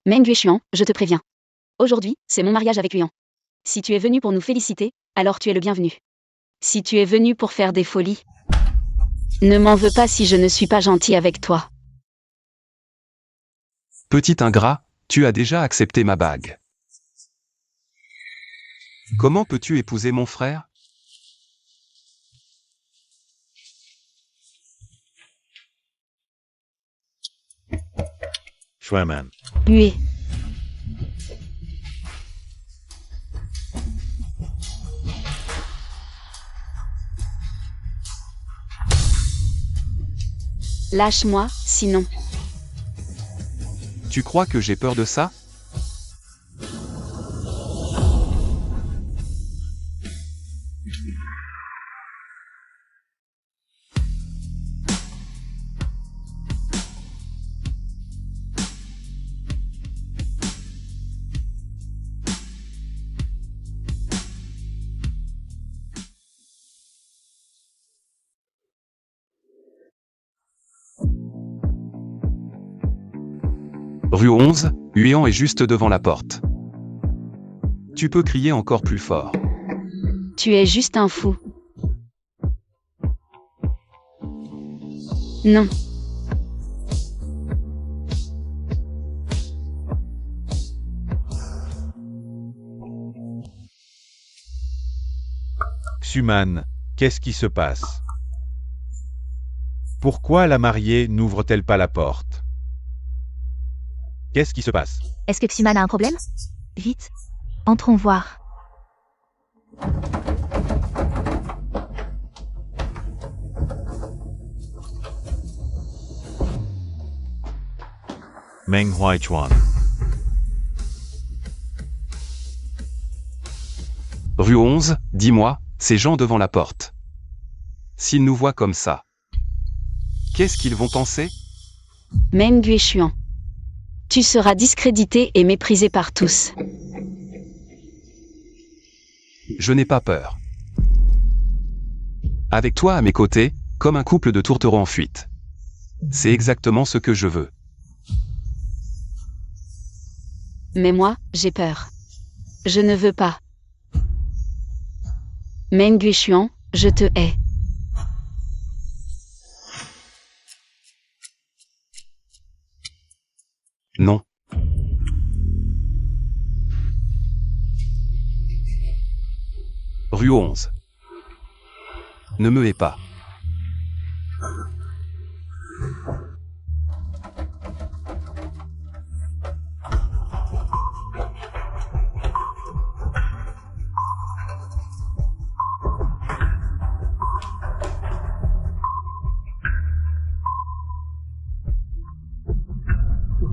Meng Yuexian, je te préviens. Aujourd'hui, c'est mon mariage avec Yuan. Si tu es venu pour nous féliciter, alors tu es le bienvenu. Si tu es venu pour faire des folies, ne m'en veux pas si je ne suis pas gentil avec toi. Petit ingrat, tu as déjà accepté ma bague. Comment peux-tu épouser mon frère? Shuaiman. Hué. Lâche-moi, sinon. Tu crois que j'ai peur de ça? Rue 11, Yuan est juste devant la porte. Tu peux crier encore plus fort. Tu es juste un fou. Non. Xuman, qu'est-ce qui se passe? Pourquoi la mariée n'ouvre-t-elle pas la porte? Qu'est-ce qui se passe? Est-ce que Xuman a un problème? Vite, entrons voir. Meng Huaichuan. Rue 11, dis-moi, ces gens devant la porte. S'ils nous voient comme ça, qu'est-ce qu'ils vont penser? Meng Yuexian. Tu seras discrédité et méprisé par tous. Je n'ai pas peur. Avec toi à mes côtés, comme un couple de tourtereaux en fuite. C'est exactement ce que je veux. Mais moi, j'ai peur. Je ne veux pas. Meng Yuexian, je te hais. Non. Rue 11. Ne me hais pas.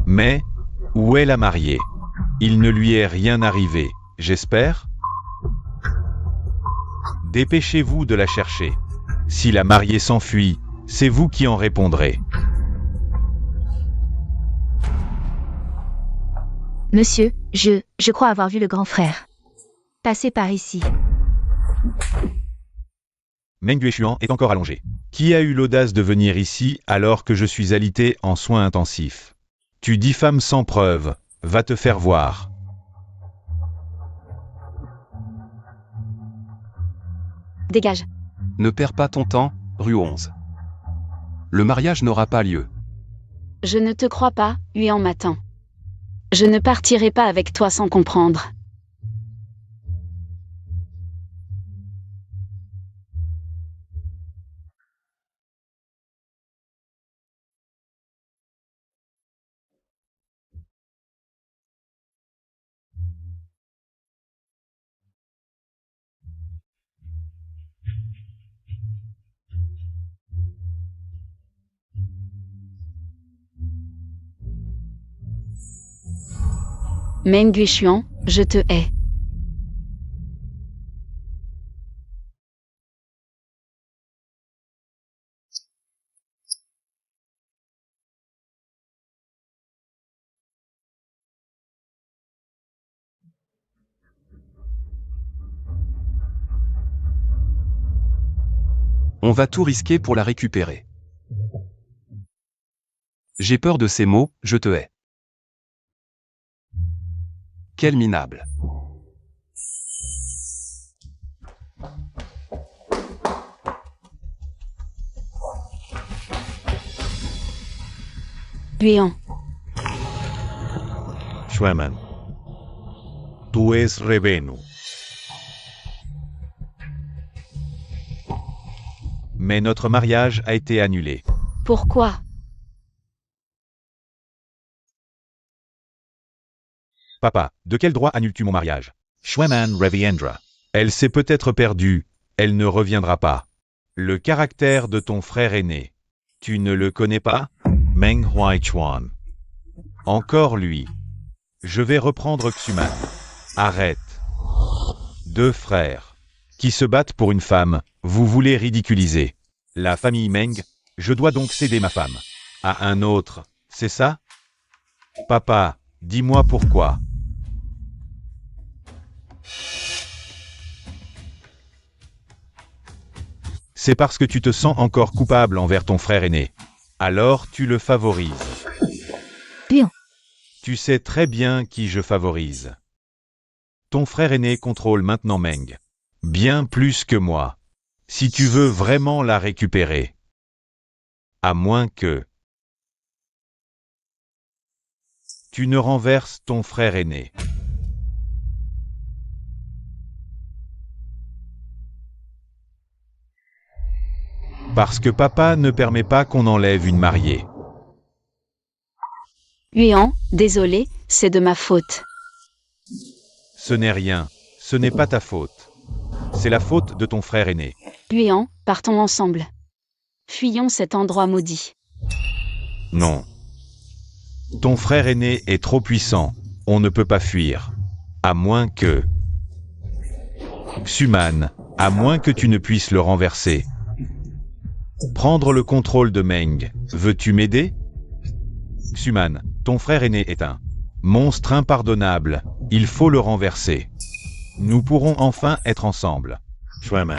Mais, où est la mariée? Il ne lui est rien arrivé, j'espère? Dépêchez-vous de la chercher. Si la mariée s'enfuit, c'est vous qui en répondrez. Monsieur, je crois avoir vu le grand frère. Passez par ici. Meng Yuexian est encore allongé. Qui a eu l'audace de venir ici alors que je suis alité en soins intensifs? Tu diffames sans preuve, va te faire voir. Dégage. Ne perds pas ton temps, rue 11. Le mariage n'aura pas lieu. Je ne te crois pas, Yuan m'attend. Je ne partirai pas avec toi sans comprendre. Meng Yuexian, je te hais. On va tout risquer pour la récupérer. J'ai peur de ces mots, je te hais. Quel minable. Huéan. Xueman. Tú es Revenu. Mais notre mariage a été annulé. Pourquoi? Papa, de quel droit annules-tu mon mariage? Xueman Reviendra. Elle s'est peut-être perdue, elle ne reviendra pas. Le caractère de ton frère aîné. Tu ne le connais pas? Meng Huaichuan. Encore lui. Je vais reprendre Xuman. Arrête. Deux frères. Qui se battent pour une femme, vous voulez ridiculiser. La famille Meng, je dois donc céder ma femme. À un autre, c'est ça? Papa, dis-moi pourquoi. C'est parce que tu te sens encore coupable envers ton frère aîné. Alors tu le favorises. Bien. Tu sais très bien qui je favorise. Ton frère aîné contrôle maintenant Meng. Bien plus que moi. Si tu veux vraiment la récupérer. À moins que tu ne renverses ton frère aîné. Parce que papa ne permet pas qu'on enlève une mariée. Huéan, désolé, c'est de ma faute. Ce n'est rien, ce n'est pas ta faute. C'est la faute de ton frère aîné. Huéan, partons ensemble. Fuyons cet endroit maudit. Non. Ton frère aîné est trop puissant, on ne peut pas fuir. À moins que... Xuman, à moins que tu ne puisses le renverser. Prendre le contrôle de Meng, veux-tu m'aider? Xuman, ton frère aîné est un monstre impardonnable, il faut le renverser. Nous pourrons enfin être ensemble. Xuman.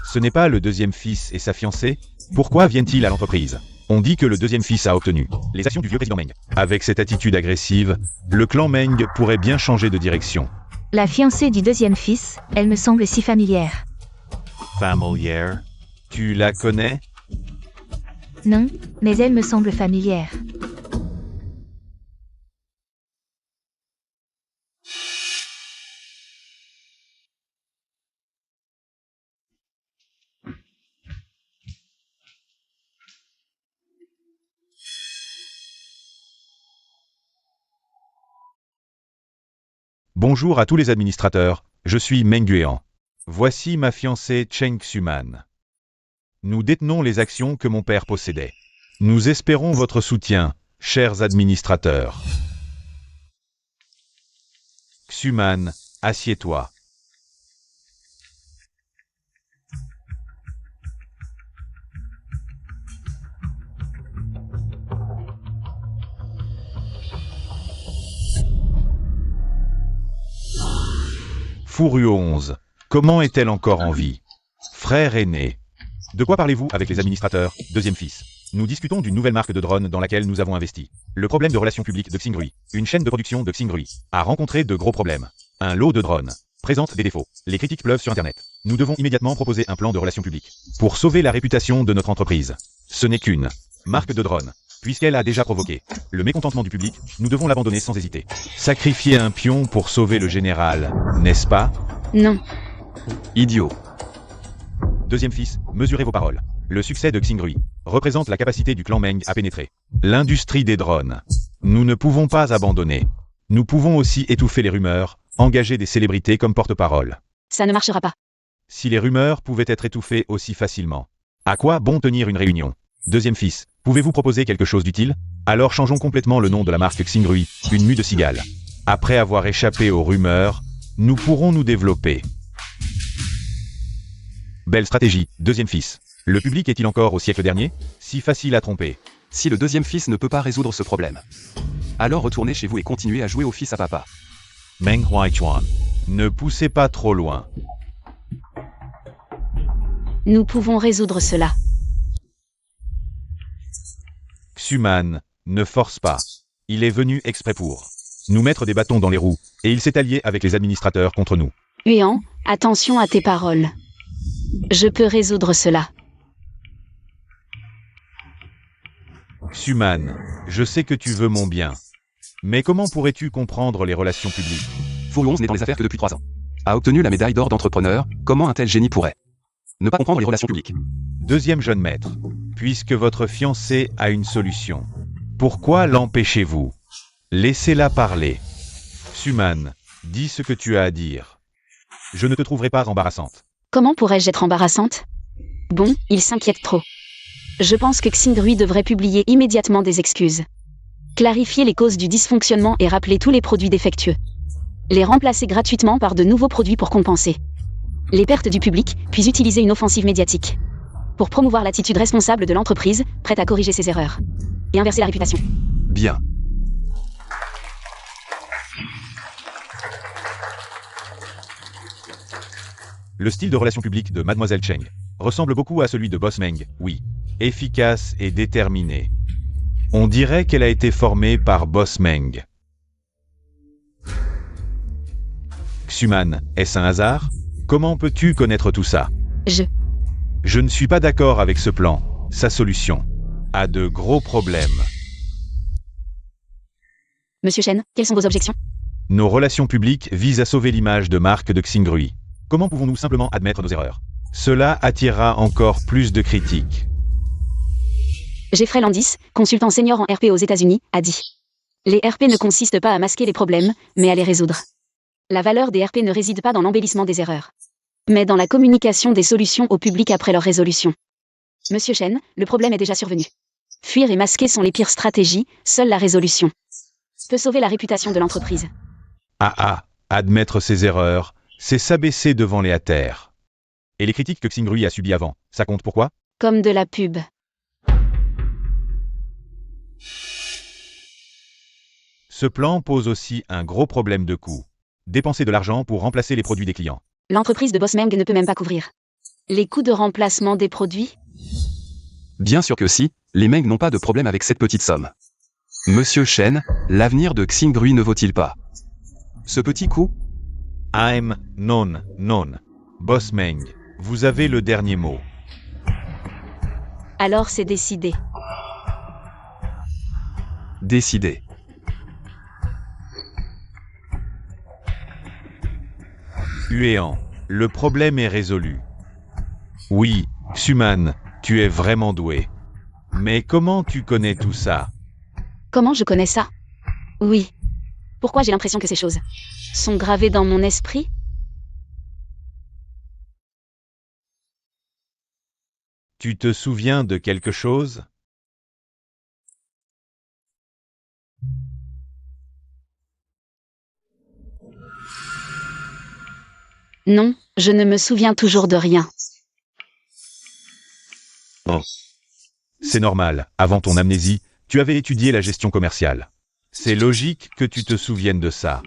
Ce n'est pas le deuxième fils et sa fiancée? Pourquoi viennent-ils à l'entreprise? On dit que le deuxième fils a obtenu les actions du vieux président Meng. Avec cette attitude agressive, le clan Meng pourrait bien changer de direction. La fiancée du deuxième fils, elle me semble si familière. Familière? Tu la connais? Non, mais elle me semble familière. Bonjour à tous les administrateurs, je suis Meng Huéan. Voici ma fiancée Cheng Xuman. Nous détenons les actions que mon père possédait. Nous espérons votre soutien, chers administrateurs. Xuman, assieds-toi. Fourrure 11. Comment est-elle encore en vie? Frère aîné. De quoi parlez-vous avec les administrateurs, deuxième fils? Nous discutons d'une nouvelle marque de drone dans laquelle nous avons investi. Le problème de relations publiques de Xingrui, une chaîne de production de Xingrui, a rencontré de gros problèmes. Un lot de drones présente des défauts. Les critiques pleuvent sur Internet. Nous devons immédiatement proposer un plan de relations publiques pour sauver la réputation de notre entreprise. Ce n'est qu'une marque de drone. Puisqu'elle a déjà provoqué le mécontentement du public, nous devons l'abandonner sans hésiter. Sacrifier un pion pour sauver le général, n'est-ce pas? Non. Idiot. Deuxième fils, mesurez vos paroles. Le succès de Xingrui représente la capacité du clan Meng à pénétrer l'industrie des drones. Nous ne pouvons pas abandonner. Nous pouvons aussi étouffer les rumeurs, engager des célébrités comme porte-parole. Ça ne marchera pas. Si les rumeurs pouvaient être étouffées aussi facilement, à quoi bon tenir une réunion? Deuxième fils, pouvez-vous proposer quelque chose d'utile? Alors changeons complètement le nom de la marque Xingrui, une mue de cigale. Après avoir échappé aux rumeurs, nous pourrons nous développer. Belle stratégie, deuxième fils. Le public est-il encore au siècle dernier? Si facile à tromper. Si le deuxième fils ne peut pas résoudre ce problème, alors retournez chez vous et continuez à jouer au fils à papa. Meng Huaichuan. Ne poussez pas trop loin. Nous pouvons résoudre cela. Xuman, ne force pas. Il est venu exprès pour nous mettre des bâtons dans les roues, et il s'est allié avec les administrateurs contre nous. Huan, attention à tes paroles. Je peux résoudre cela. Xuman, je sais que tu veux mon bien. Mais comment pourrais-tu comprendre les relations publiques? Furion 11 n'est dans les affaires que depuis 3 ans. A obtenu la médaille d'or d'entrepreneur, comment un tel génie pourrait ne pas comprendre les relations publiques? Deuxième jeune maître. Puisque votre fiancée a une solution, pourquoi l'empêchez-vous? Laissez-la parler. Xuman, dis ce que tu as à dire. Je ne te trouverai pas embarrassante. Comment pourrais-je être embarrassante? Bon, il s'inquiète trop. Je pense que Xingrui devrait publier immédiatement des excuses. Clarifier les causes du dysfonctionnement et rappeler tous les produits défectueux. Les remplacer gratuitement par de nouveaux produits pour compenser les pertes du public, puis utiliser une offensive médiatique pour promouvoir l'attitude responsable de l'entreprise, prête à corriger ses erreurs. Et inverser la réputation. Bien. Le style de relations publiques de Mademoiselle Cheng ressemble beaucoup à celui de Boss Meng, oui. Efficace et déterminée. On dirait qu'elle a été formée par Boss Meng. Xuman, est-ce un hasard? Comment peux-tu connaître tout ça? Je ne suis pas d'accord avec ce plan. Sa solution a de gros problèmes. Monsieur Chen, quelles sont vos objections? Nos relations publiques visent à sauver l'image de marque de Xingrui. Comment pouvons-nous simplement admettre nos erreurs? Cela attirera encore plus de critiques. Jeffrey Landis, consultant senior en RP aux États-Unis, a dit: les RP ne consistent pas à masquer les problèmes, mais à les résoudre. La valeur des RP ne réside pas dans l'embellissement des erreurs, mais dans la communication des solutions au public après leur résolution. Monsieur Chen, le problème est déjà survenu. Fuir et masquer sont les pires stratégies, seule la résolution peut sauver la réputation de l'entreprise. Admettre ses erreurs, c'est s'abaisser devant les haters. Et les critiques que Xingrui a subies avant, ça compte pourquoi? Comme de la pub. Ce plan pose aussi un gros problème de coût. Dépenser de l'argent pour remplacer les produits des clients. L'entreprise de Boss Meng ne peut même pas couvrir les coûts de remplacement des produits. Bien sûr que si, les Meng n'ont pas de problème avec cette petite somme. Monsieur Chen, l'avenir de Xingrui ne vaut-il pas ce petit coup? Non. Boss Meng, vous avez le dernier mot. Alors c'est décidé. Décidé. Huan, le problème est résolu. Oui, Xuman, tu es vraiment doué. Mais comment tu connais tout ça? Comment je connais ça? Oui. Pourquoi j'ai l'impression que ces choses sont gravées dans mon esprit? Tu te souviens de quelque chose? Non, je ne me souviens toujours de rien. C'est normal, avant ton amnésie, tu avais étudié la gestion commerciale. C'est logique que tu te souviennes de ça.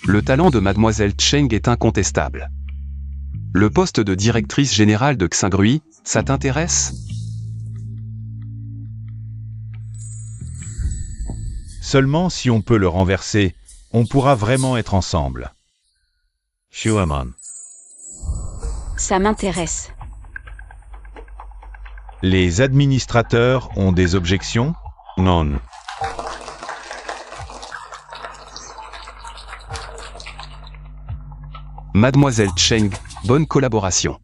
Le talent de Mademoiselle Cheng est incontestable. Le poste de directrice générale de Xingrui, ça t'intéresse? Seulement si on peut le renverser, on pourra vraiment être ensemble. Xuman. Ça m'intéresse. Les administrateurs ont des objections? Non. Mademoiselle Cheng, bonne collaboration.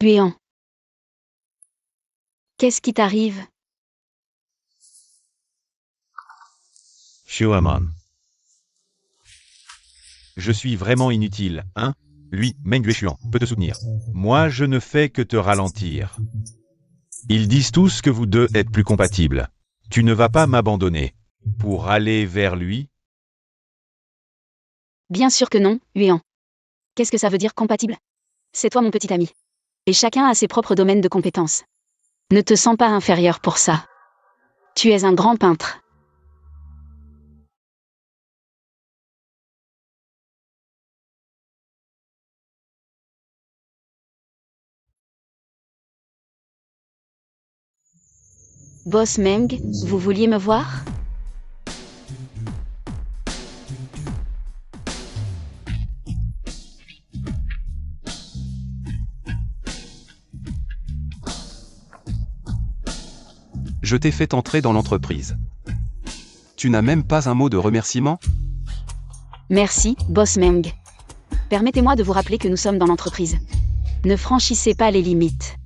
Huan. Qu'est-ce qui t'arrive? Xuman. Je suis vraiment inutile, hein? Lui, Meng Yuechuan, peut te soutenir. Moi, je ne fais que te ralentir. Ils disent tous que vous deux êtes plus compatibles. Tu ne vas pas m'abandonner. Pour aller vers lui? Bien sûr que non, Huéan. Qu'est-ce que ça veut dire compatible? C'est toi mon petit ami. Et chacun a ses propres domaines de compétences. Ne te sens pas inférieur pour ça. Tu es un grand peintre. Boss Meng, vous vouliez me voir? Je t'ai fait entrer dans l'entreprise. Tu n'as même pas un mot de remerciement? Merci, Boss Meng. Permettez-moi de vous rappeler que nous sommes dans l'entreprise. Ne franchissez pas les limites.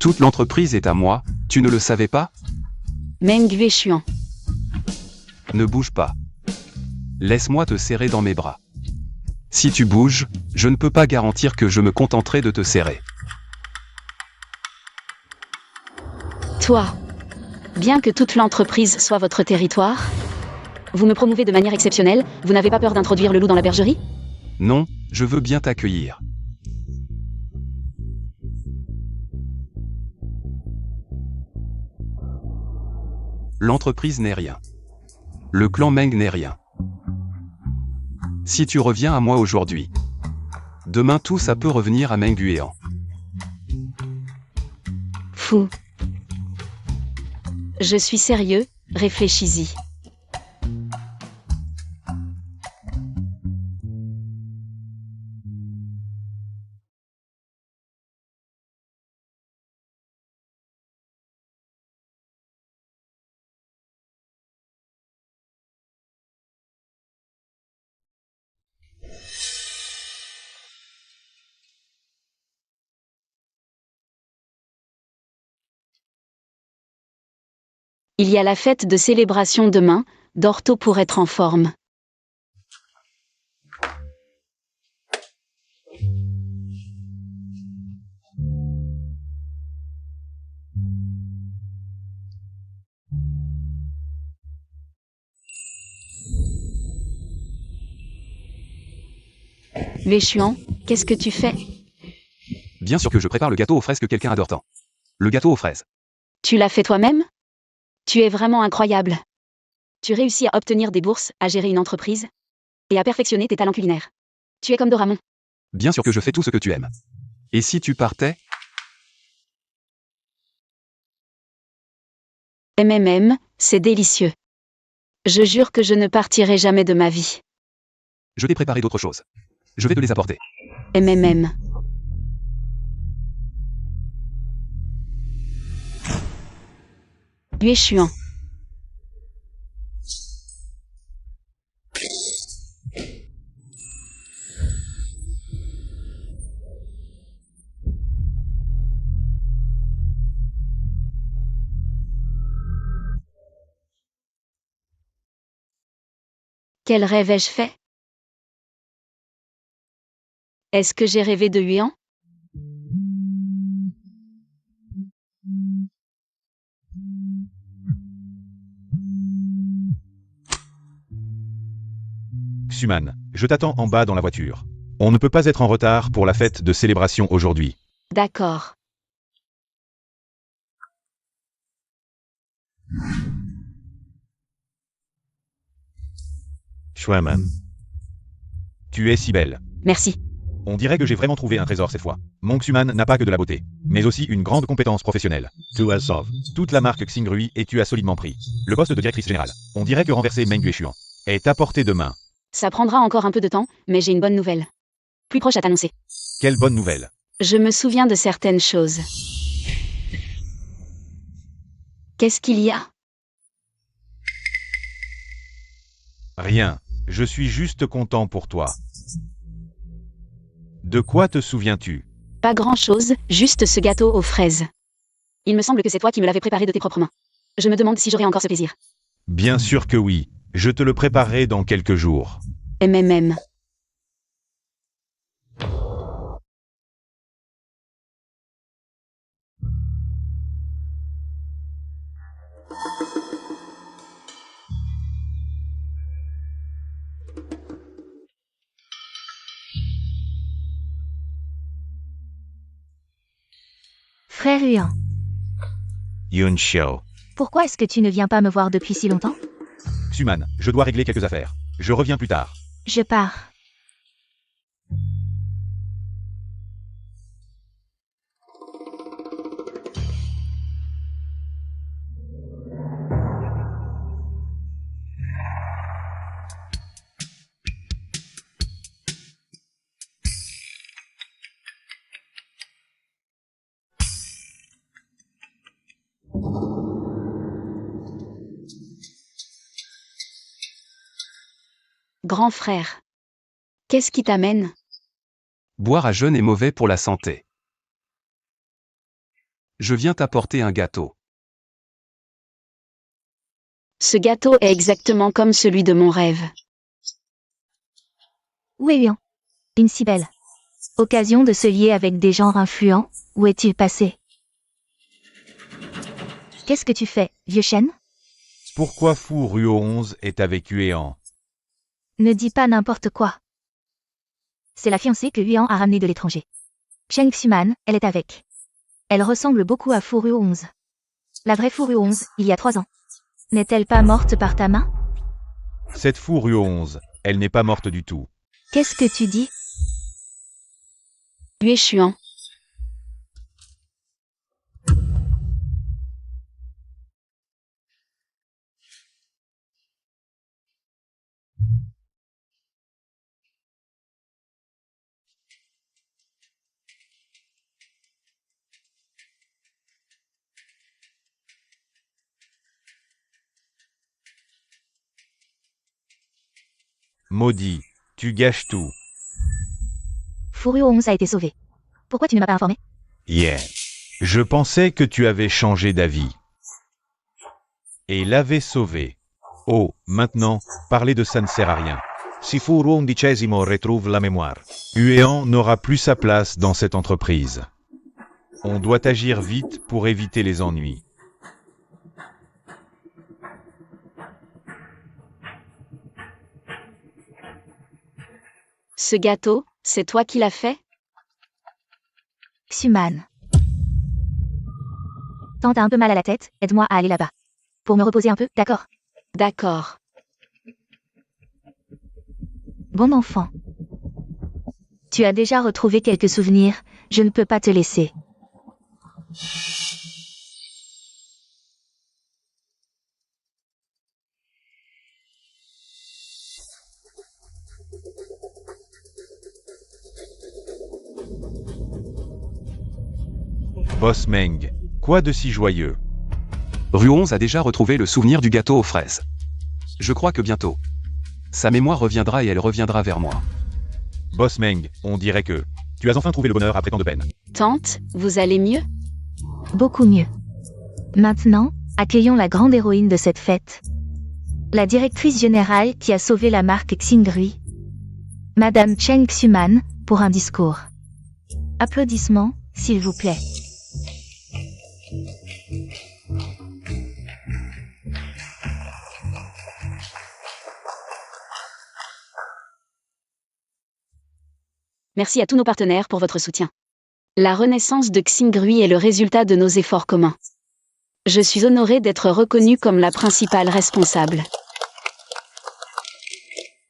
Toute l'entreprise est à moi, tu ne le savais pas? Meng Yueshuan. Ne bouge pas. Laisse-moi te serrer dans mes bras. Si tu bouges, je ne peux pas garantir que je me contenterai de te serrer. Toi. Bien que toute l'entreprise soit votre territoire, vous me promouvez de manière exceptionnelle, vous n'avez pas peur d'introduire le loup dans la bergerie? Non, je veux bien t'accueillir. L'entreprise n'est rien. Le clan Meng n'est rien. Si tu reviens à moi aujourd'hui, demain tout ça peut revenir à Meng Yuan. Fou. Je suis sérieux, réfléchis-y. Il y a la fête de célébration demain, dors tôt pour être en forme. Yueshuan, qu'est-ce que tu fais? Bien sûr que je prépare le gâteau aux fraises que quelqu'un adore tant. Le gâteau aux fraises. Tu l'as fait toi-même? Tu es vraiment incroyable. Tu réussis à obtenir des bourses, à gérer une entreprise et à perfectionner tes talents culinaires. Tu es comme Doraemon. Bien sûr que je fais tout ce que tu aimes. Et si tu partais? C'est délicieux. Je jure que je ne partirai jamais de ma vie. Je t'ai préparé d'autres choses. Je vais te les apporter. Yueshuan. Quel rêve ai-je fait? Est-ce que j'ai rêvé de Yuan? Xuman, je t'attends en bas dans la voiture. On ne peut pas être en retard pour la fête de célébration aujourd'hui. D'accord. Xuman. Tu es si belle. Merci. On dirait que j'ai vraiment trouvé un trésor cette fois. Mon Xuman n'a pas que de la beauté, mais aussi une grande compétence professionnelle. Tu as sauvé toute la marque Xingrui et tu as solidement pris le poste de directrice générale. On dirait que renverser Meng Yueshuan est à portée de main. Ça prendra encore un peu de temps, mais j'ai une bonne nouvelle. Plus proche à t'annoncer. Quelle bonne nouvelle. Je me souviens de certaines choses. Qu'est-ce qu'il y a? Rien. Je suis juste content pour toi. De quoi te souviens-tu? Pas grand-chose, juste ce gâteau aux fraises. Il me semble que c'est toi qui me l'avais préparé de tes propres mains. Je me demande si j'aurai encore ce plaisir. Bien sûr que oui. Je te le préparerai dans quelques jours. Frère Huan, Yun Xiao. pourquoi est-ce que tu ne viens pas me voir depuis si longtemps? Xuman, je dois régler quelques affaires. Je reviens plus tard. Je pars. Grand frère. Qu'est-ce qui t'amène? Boire à jeun est mauvais pour la santé. Je viens t'apporter un gâteau. Ce gâteau est exactement comme celui de mon rêve. Où est Huan? Une si belle occasion de se lier avec des gens influents, où est-il passé? Qu'est-ce que tu fais, vieux chêne? Pourquoi Fu Ruo 11 est avec Huan? Ne dis pas n'importe quoi. C'est la fiancée que Huan a ramenée de l'étranger. Cheng Xuman, elle est avec. Elle ressemble beaucoup à Fu Ruo 11. La vraie Fu Ruo 11, il y a 3 ans. N'est-elle pas morte par ta main? Cette Fu Ruo 11, elle n'est pas morte du tout. Qu'est-ce que tu dis? Yue Xuan. Maudit, tu gâches tout. Fu Ruo 11 a été sauvée. Pourquoi tu ne m'as pas informé? Yeah. Je pensais que tu avais changé d'avis. Et l'avais sauvé. Oh, maintenant, parler de ça ne sert à rien. Si Fu Ruo 11 retrouve la mémoire, Huan n'aura plus sa place dans cette entreprise. On doit agir vite pour éviter les ennuis. Ce gâteau, c'est toi qui l'as fait? Xuman. Quand t'as un peu mal à la tête, aide-moi à aller là-bas. Pour me reposer un peu, d'accord? D'accord. Bon enfant. Tu as déjà retrouvé quelques souvenirs, je ne peux pas te laisser. Boss Meng, quoi de si joyeux? Ruo 11 a déjà retrouvé le souvenir du gâteau aux fraises. Je crois que bientôt, sa mémoire reviendra et elle reviendra vers moi. Boss Meng, on dirait que tu as enfin trouvé le bonheur après tant de peine. Tante, vous allez mieux? Beaucoup mieux. Maintenant, accueillons la grande héroïne de cette fête. La directrice générale qui a sauvé la marque Xingrui. Madame Cheng Xuman, pour un discours. Applaudissements, s'il vous plaît. Merci à tous nos partenaires pour votre soutien. La renaissance de Xingrui est le résultat de nos efforts communs. Je suis honorée d'être reconnue comme la principale responsable.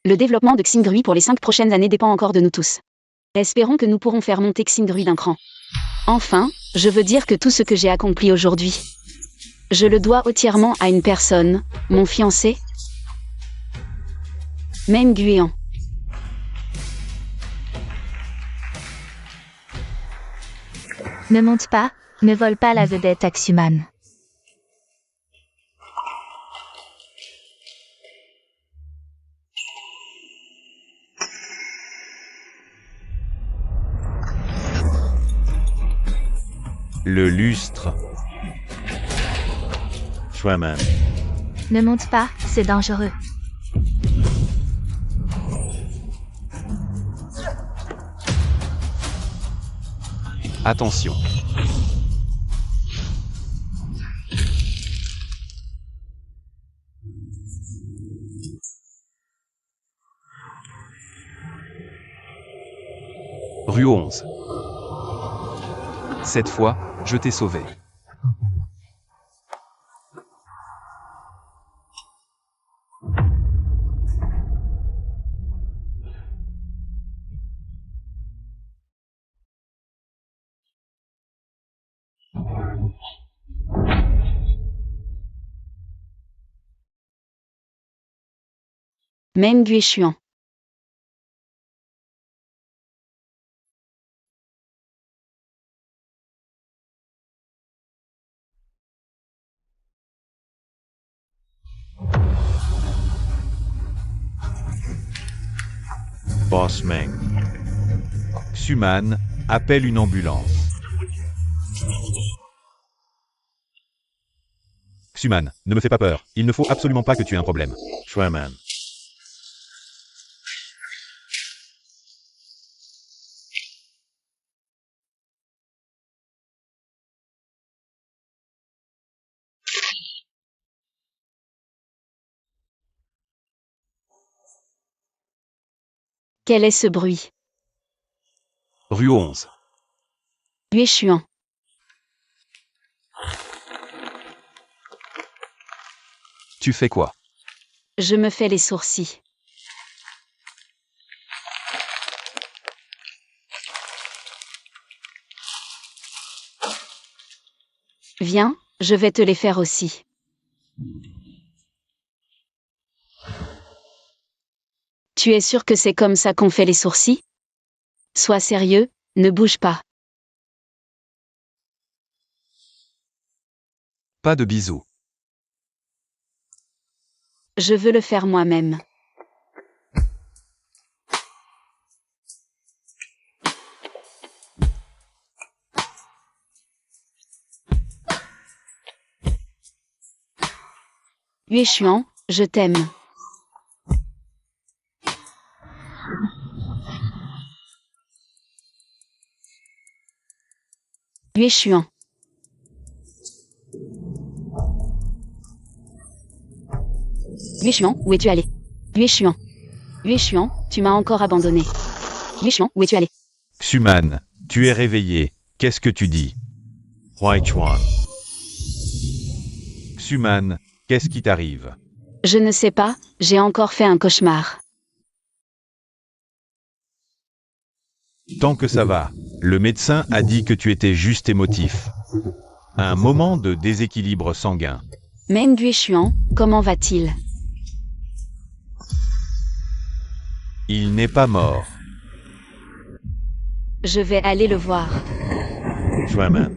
Le développement de Xingrui pour les 5 prochaines années dépend encore de nous tous. Espérons que nous pourrons faire monter Xingrui d'un cran. Enfin, je veux dire que tout ce que j'ai accompli aujourd'hui, je le dois entièrement à une personne, mon fiancé, Meng Huan. Ne monte pas, ne vole pas la vedette à Xuman. Le lustre. Xuman. Ne monte pas, c'est dangereux. Attention. Ruo 11. Cette fois, Je t'ai sauvé. Meng Guishuan. Boss Meng. Xuman, appelle une ambulance. Xuman, ne me fais pas peur. Il ne faut absolument pas que tu aies un problème. Xuman. Quel est ce bruit? Rue 11. Guishuan. Tu fais quoi? Je me fais les sourcils. Viens, je vais te les faire aussi. Tu es sûr que c'est comme ça qu'on fait les sourcils? Sois sérieux, ne bouge pas. Pas de bisous. Je veux le faire moi-même. Guishuan, je t'aime. Guishuan. Guishuan, où es-tu allé? Guishuan. Guishuan, tu m'as encore abandonné. Guishuan, où es-tu allé? Xuman, tu es réveillé. Qu'est-ce que tu dis? Huichuan. Xuman, qu'est-ce qui t'arrive? Je ne sais pas, j'ai encore fait un cauchemar. Tant que ça va. Le médecin a dit que tu étais juste émotif. Un moment de déséquilibre sanguin. Meng Guishuan, comment va-t-il? Il n'est pas mort. Je vais aller le voir. Xuman.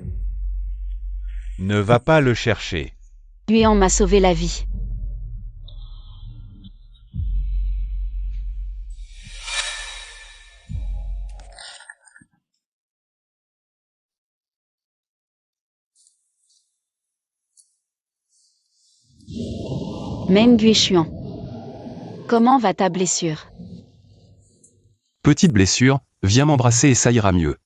Ne va pas le chercher. Guian m'a sauvé la vie. Meng Guishuan. Comment va ta blessure? Petite blessure, viens m'embrasser et ça ira mieux.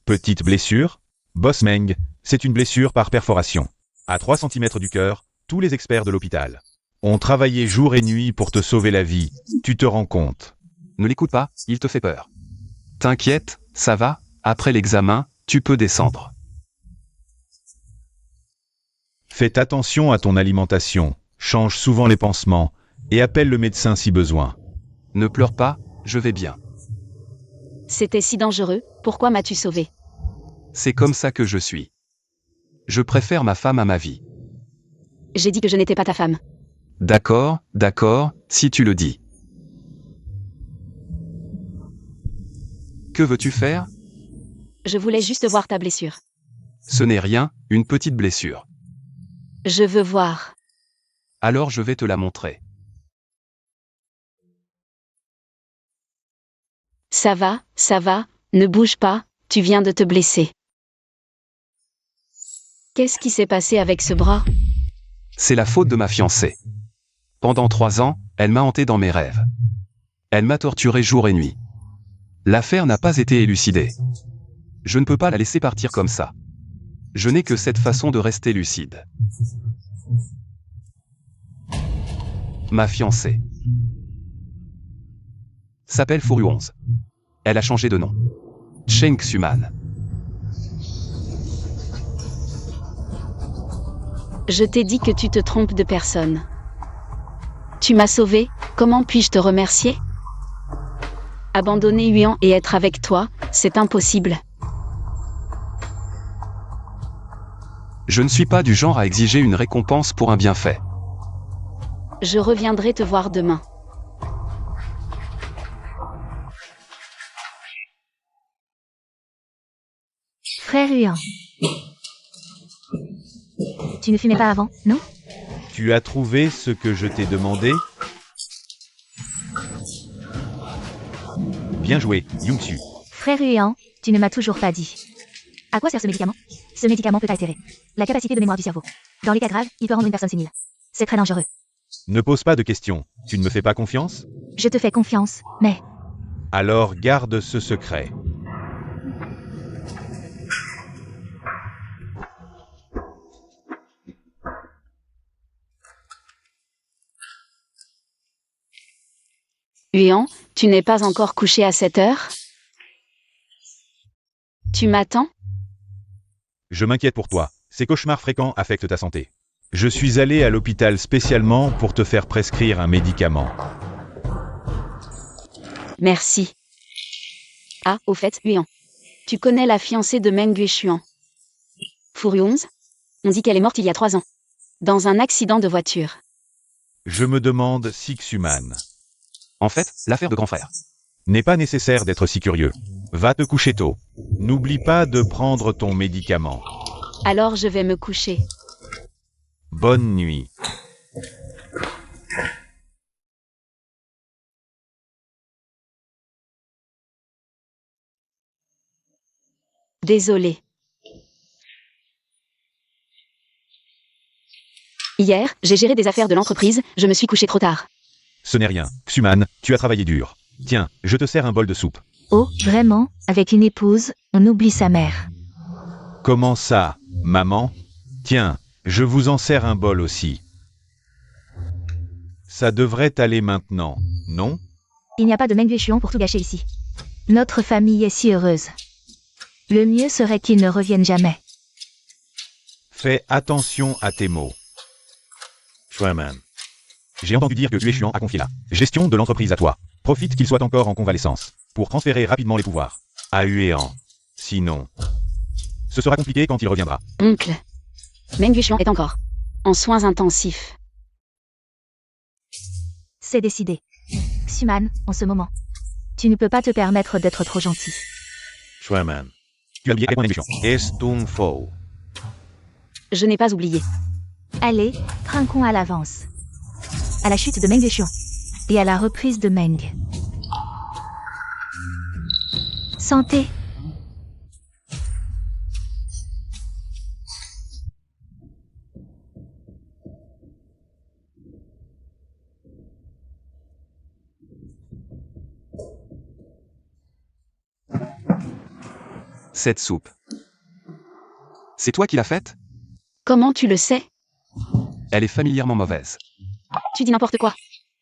Petite blessure? Boss Meng, c'est une blessure par perforation. À 3 cm du cœur, tous les experts de l'hôpital ont travaillé jour et nuit pour te sauver la vie. Tu te rends compte? Ne l'écoute pas, il te fait peur. T'inquiète, ça va, après l'examen, tu peux descendre. Faites attention à ton alimentation, change souvent les pansements, et appelle le médecin si besoin. Ne pleure pas, je vais bien. C'était si dangereux, pourquoi m'as-tu sauvé? C'est comme ça que je suis. Je préfère ma femme à ma vie. J'ai dit que je n'étais pas ta femme. D'accord, si tu le dis. Que veux-tu faire? Je voulais juste voir ta blessure. Ce n'est rien, une petite blessure. Je veux voir. Alors je vais te la montrer. Ça va, ne bouge pas, tu viens de te blesser. Qu'est-ce qui s'est passé avec ce bras? C'est la faute de ma fiancée. Pendant 3 ans, elle m'a hanté dans mes rêves. Elle m'a torturé jour et nuit. L'affaire n'a pas été élucidée. Je ne peux pas la laisser partir comme ça. Je n'ai que cette façon de rester lucide. Ma fiancée s'appelle Furu 11. Elle a changé de nom. Cheng Xuman. Je t'ai dit que tu te trompes de personne. Tu m'as sauvé, comment puis-je te remercier? Abandonner Huan et être avec toi, c'est impossible. Je ne suis pas du genre à exiger une récompense pour un bienfait. Je reviendrai te voir demain. Frère Huan. Tu ne fumais pas avant, non? Tu as trouvé ce que je t'ai demandé? Bien joué, Young-Su. Frère Huan, tu ne m'as toujours pas dit. À quoi sert ce médicament? Ce médicament peut altérer la capacité de mémoire du cerveau. Dans les cas graves, il peut rendre une personne sénile. C'est très dangereux. Ne pose pas de questions. Tu ne me fais pas confiance? Je te fais confiance, mais... Alors garde ce secret. Huan, tu n'es pas encore couché à cette heure? Tu m'attends? Je m'inquiète pour toi. Ces cauchemars fréquents affectent ta santé. Je suis allé à l'hôpital spécialement pour te faire prescrire un médicament. Merci. Ah, au fait, Huan. Tu connais la fiancée de Meng Guishuan? Furions? On dit qu'elle est morte il y a 3 ans. Dans un accident de voiture. Je me demande si Xuman En fait, l'affaire de grand frère. n'est pas nécessaire d'être si curieux. Va te coucher tôt. N'oublie pas de prendre ton médicament. Alors je vais me coucher. Bonne nuit. Désolée. Hier, j'ai géré des affaires de l'entreprise, je me suis couché trop tard. Ce n'est rien. Xuman, tu as travaillé dur. Tiens, je te sers un bol de soupe. Oh, vraiment, avec une épouse, on oublie sa mère. Comment ça, maman? Tiens, je vous en sers un bol aussi. Ça devrait aller maintenant, non? Il n'y a pas de Meng Guishuan pour tout gâcher ici. Notre famille est si heureuse. Le mieux serait qu'il ne revienne jamais. Fais attention à tes mots. Shuaiman. J'ai entendu dire que Guishuan a confié la gestion de l'entreprise à toi. Profite qu'il soit encore en convalescence, pour transférer rapidement les pouvoirs à Huan. Sinon, ce sera compliqué quand il reviendra. Oncle. Meng Guishuan est encore en soins intensifs. C'est décidé. Xuman, en ce moment. Tu ne peux pas te permettre d'être trop gentil. Shuaiman. Tu as oublié répondre à Guishuan. Estunfo. Je n'ai pas oublié. Allez, trinquons à l'avance. À la chute de Meng Guishuan. Et à la reprise de Meng. Santé. Cette soupe. C'est toi qui l'as faite? Comment tu le sais? Elle est familièrement mauvaise. Tu dis n'importe quoi.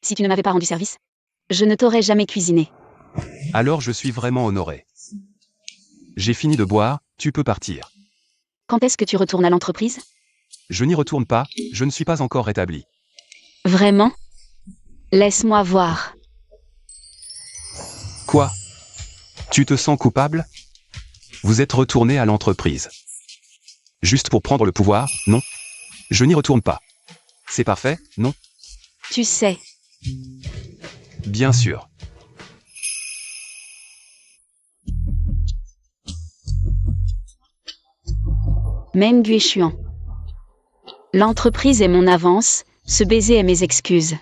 Si tu ne m'avais pas rendu service, je ne t'aurais jamais cuisiné. Alors je suis vraiment honoré. J'ai fini de boire, tu peux partir. Quand est-ce que tu retournes à l'entreprise? Je n'y retourne pas, je ne suis pas encore rétabli. Vraiment? Laisse-moi voir. Quoi? Tu te sens coupable? Vous êtes retourné à l'entreprise. Juste pour prendre le pouvoir, non? Je n'y retourne pas. C'est parfait, non? Tu sais. Bien sûr. Meng Guishuan. L'entreprise est mon avance, ce baiser est mes excuses.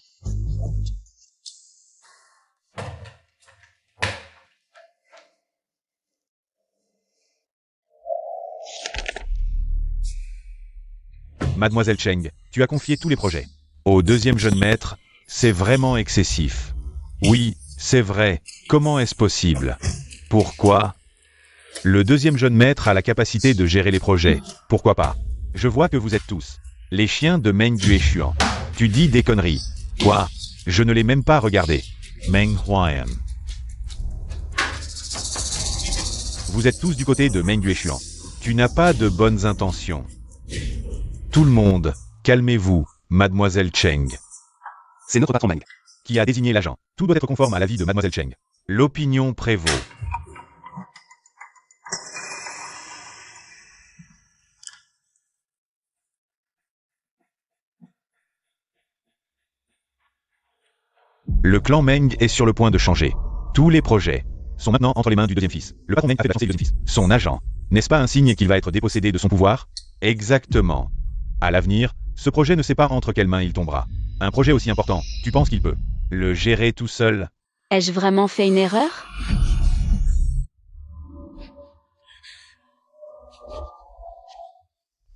Mademoiselle Cheng, tu as confié tous les projets au deuxième jeune maître. C'est vraiment excessif. Oui, c'est vrai. Comment est-ce possible? Pourquoi? Le deuxième jeune maître a la capacité de gérer les projets. Pourquoi pas? Je vois que vous êtes tous les chiens de Meng Guishuan. Tu dis des conneries. Quoi? Je ne l'ai même pas regardé. Meng Huan. Vous êtes tous du côté de Meng Guishuan. Tu n'as pas de bonnes intentions. Tout le monde Calmez-vous, mademoiselle Cheng. C'est notre patron Meng. Qui a désigné l'agent. Tout doit être conforme à l'avis de mademoiselle Cheng. L'opinion prévaut. Le clan Meng est sur le point de changer. Tous les projets sont maintenant entre les mains du deuxième fils. Le patron Meng a fait passer le deuxième fils. Son agent. N'est-ce pas un signe qu'il va être dépossédé de son pouvoir? Exactement. À l'avenir, ce projet ne sait pas entre quelles mains il tombera. Un projet aussi important, tu penses qu'il peut le gérer tout seul? Ai-je vraiment fait une erreur?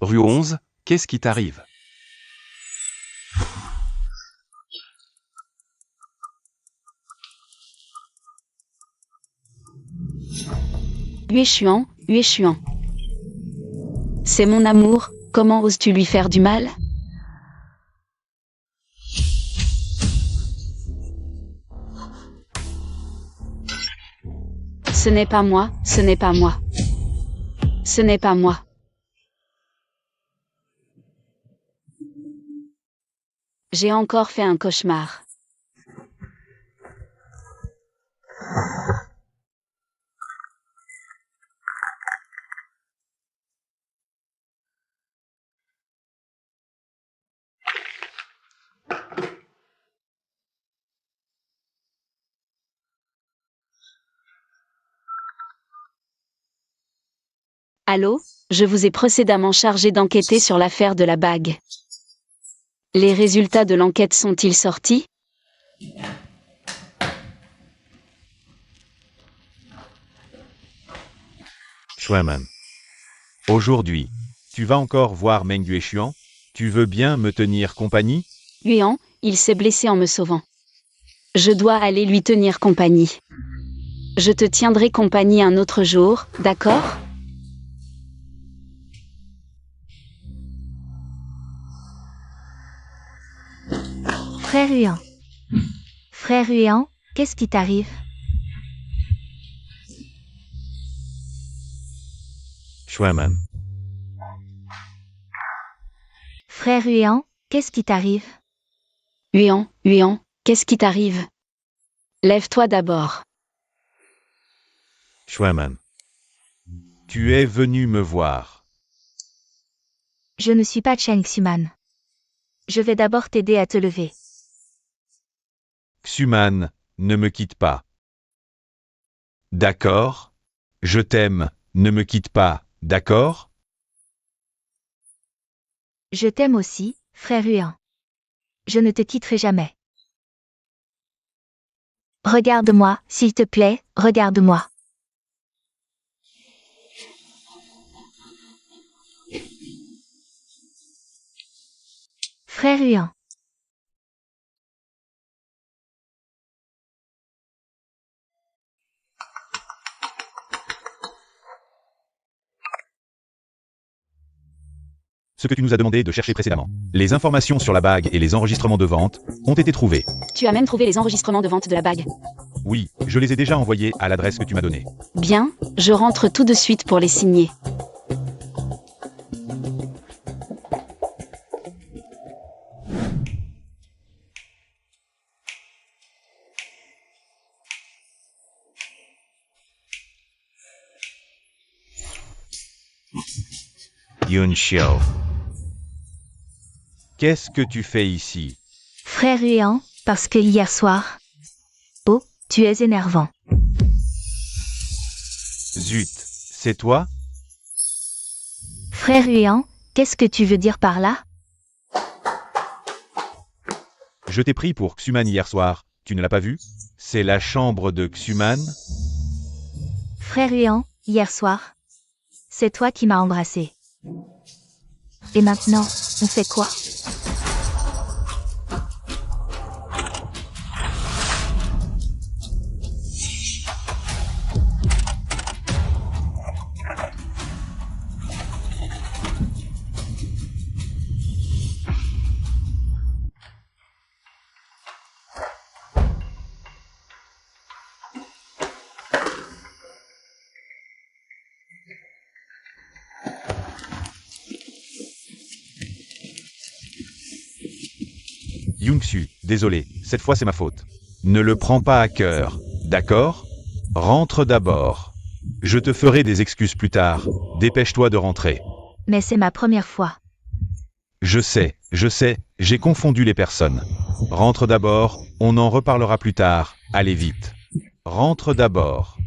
Rue 11, qu'est-ce qui t'arrive? Yueshuan, Yueshuan. C'est mon amour, comment oses-tu lui faire du mal? Ce n'est pas moi, ce n'est pas moi. Ce n'est pas moi. J'ai encore fait un cauchemar. Allô, je vous ai précédemment chargé d'enquêter sur l'affaire de la bague. Les résultats de l'enquête sont-ils sortis? Shueman. Aujourd'hui, tu vas encore voir Meng Yueshuan? Tu veux bien me tenir compagnie? Yuan, il s'est blessé en me sauvant. Je dois aller lui tenir compagnie. Je te tiendrai compagnie un autre jour, d'accord? Frère Huan. Frère Huan, qu'est-ce qui t'arrive? Shueman. Frère Huan, qu'est-ce qui t'arrive? Yuan, Yuan, qu'est-ce qui t'arrive? Lève-toi d'abord. Shueman. Tu es venu me voir. Je ne suis pas Cheng Xuman. Je vais d'abord t'aider à te lever. Xuman, ne me quitte pas. D'accord? Je t'aime, ne me quitte pas, d'accord? Je t'aime aussi, frère Huan. Je ne te quitterai jamais. Regarde-moi, s'il te plaît, regarde-moi. Frère Huan. Ce que tu nous as demandé de chercher précédemment. Les informations sur la bague et les enregistrements de vente ont été trouvés. Tu as même trouvé les enregistrements de vente de la bague. Oui, je les ai déjà envoyés à l'adresse que tu m'as donnée. Bien, je rentre tout de suite pour les signer. Yun Xiao. Qu'est-ce que tu fais ici? Frère Huan, parce que hier soir... Oh, tu es énervant. Zut, c'est toi? Frère Huan, qu'est-ce que tu veux dire par là? Je t'ai pris pour Xuman hier soir. Tu ne l'as pas vu? C'est la chambre de Xuman? Frère Huan, hier soir. C'est toi qui m'as embrassé. Et maintenant, on fait quoi? Young-su, désolé, cette fois c'est ma faute. Ne le prends pas à cœur, d'accord? Rentre d'abord. Je te ferai des excuses plus tard. Dépêche-toi de rentrer. Mais c'est ma première fois. Je sais, j'ai confondu les personnes. Rentre d'abord, on en reparlera plus tard. Allez vite. Rentre d'abord.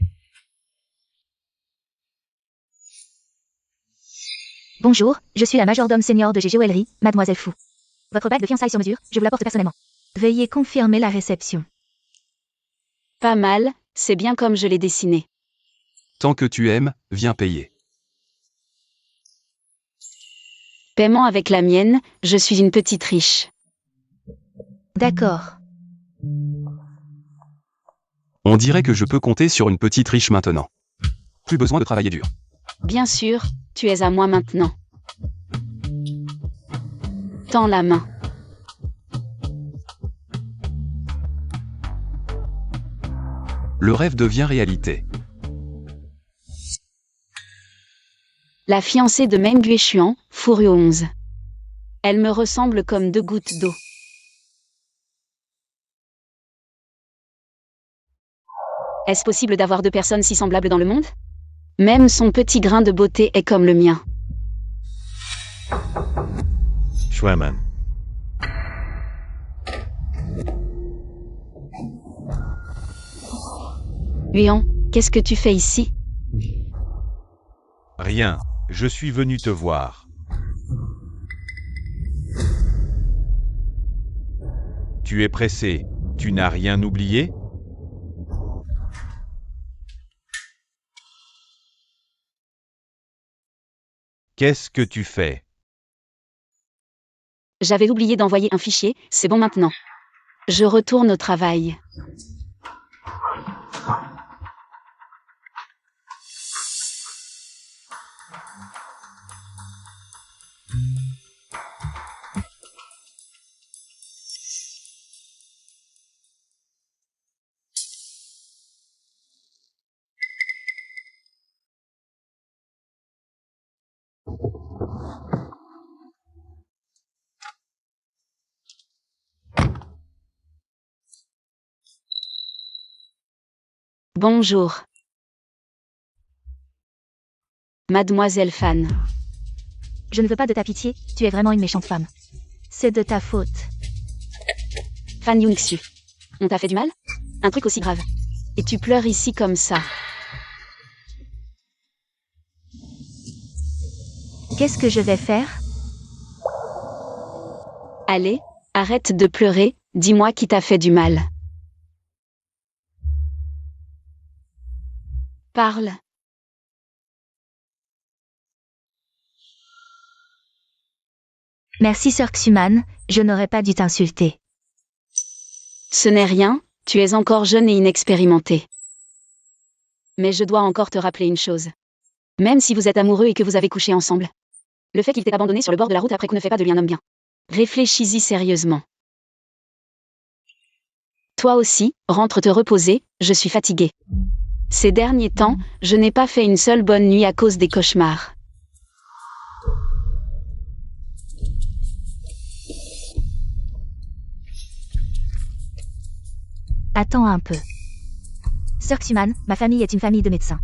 Bonjour, je suis la majordome senior de G. Joaillerie, Mademoiselle Fou. Votre bague de fiançailles sur mesure, je vous l'apporte personnellement. Veuillez confirmer la réception. Pas mal, c'est bien comme je l'ai dessiné. Tant que tu aimes, viens payer. Paiement avec la mienne, je suis une petite riche. D'accord. On dirait que je peux compter sur une petite riche maintenant. Plus besoin de travailler dur. Bien sûr, tu es à moi maintenant. Tends la main. Le rêve devient réalité. La fiancée de Meng Guishuan, Furyo 11. Elle me ressemble comme 2 gouttes d'eau. Est-ce possible d'avoir 2 personnes si semblables dans le monde? Même son petit grain de beauté est comme le mien. Schwemmen. Huon, qu'est-ce que tu fais ici? Rien, je suis venu te voir. Tu es pressé, tu n'as rien oublié? Qu'est-ce que tu fais? J'avais oublié d'envoyer un fichier, c'est bon maintenant. Je retourne au travail. Bonjour. Mademoiselle Fan. Je ne veux pas de ta pitié, tu es vraiment une méchante femme. C'est de ta faute. Fan Young-su. On t'a fait du mal? Un truc aussi grave. Et tu pleures ici comme ça. Qu'est-ce que je vais faire? Allez, arrête de pleurer, dis-moi qui t'a fait du mal. Parle. Merci Sir Xuman, je n'aurais pas dû t'insulter. Ce n'est rien, tu es encore jeune et inexpérimenté. Mais je dois encore te rappeler une chose. Même si vous êtes amoureux et que vous avez couché ensemble, le fait qu'il t'ait abandonné sur le bord de la route après coup ne fait pas de lui un homme bien. Réfléchis-y sérieusement. Toi aussi, rentre te reposer, je suis fatiguée. Ces derniers temps, je n'ai pas fait une seule bonne nuit à cause des cauchemars. Attends un peu. Sir Xuman, ma famille est une famille de médecins.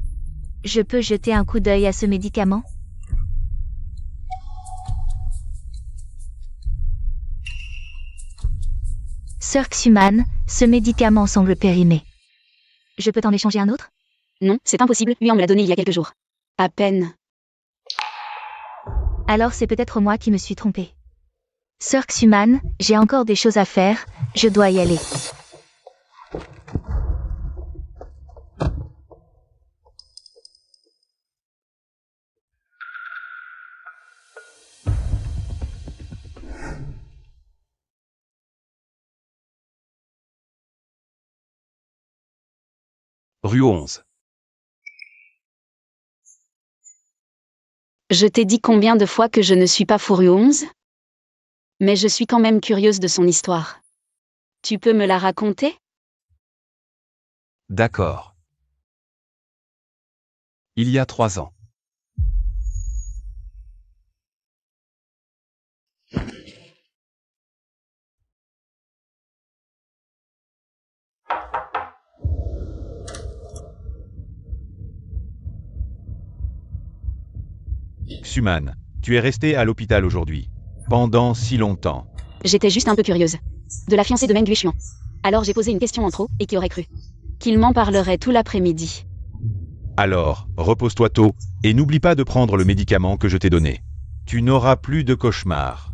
Je peux jeter un coup d'œil à ce médicament? Sir Xuman, ce médicament semble périmé. Je peux t'en échanger un autre? Non, c'est impossible, lui on me l'a donné il y a quelques jours. À peine. Alors c'est peut-être moi qui me suis trompée. Sir Xuman, j'ai encore des choses à faire, je dois y aller. Rue 11. Je t'ai dit combien de fois que je ne suis pas Furyo 11? Mais je suis quand même curieuse de son histoire. Tu peux me la raconter? D'accord. Il y a 3 ans. Xuman, tu es resté à l'hôpital aujourd'hui. Pendant si longtemps. J'étais juste un peu curieuse. De la fiancée de Meng Guishuan. Alors j'ai posé une question en trop, et qui aurait cru qu'il m'en parlerait tout l'après-midi. Alors, repose-toi tôt, et n'oublie pas de prendre le médicament que je t'ai donné. Tu n'auras plus de cauchemars.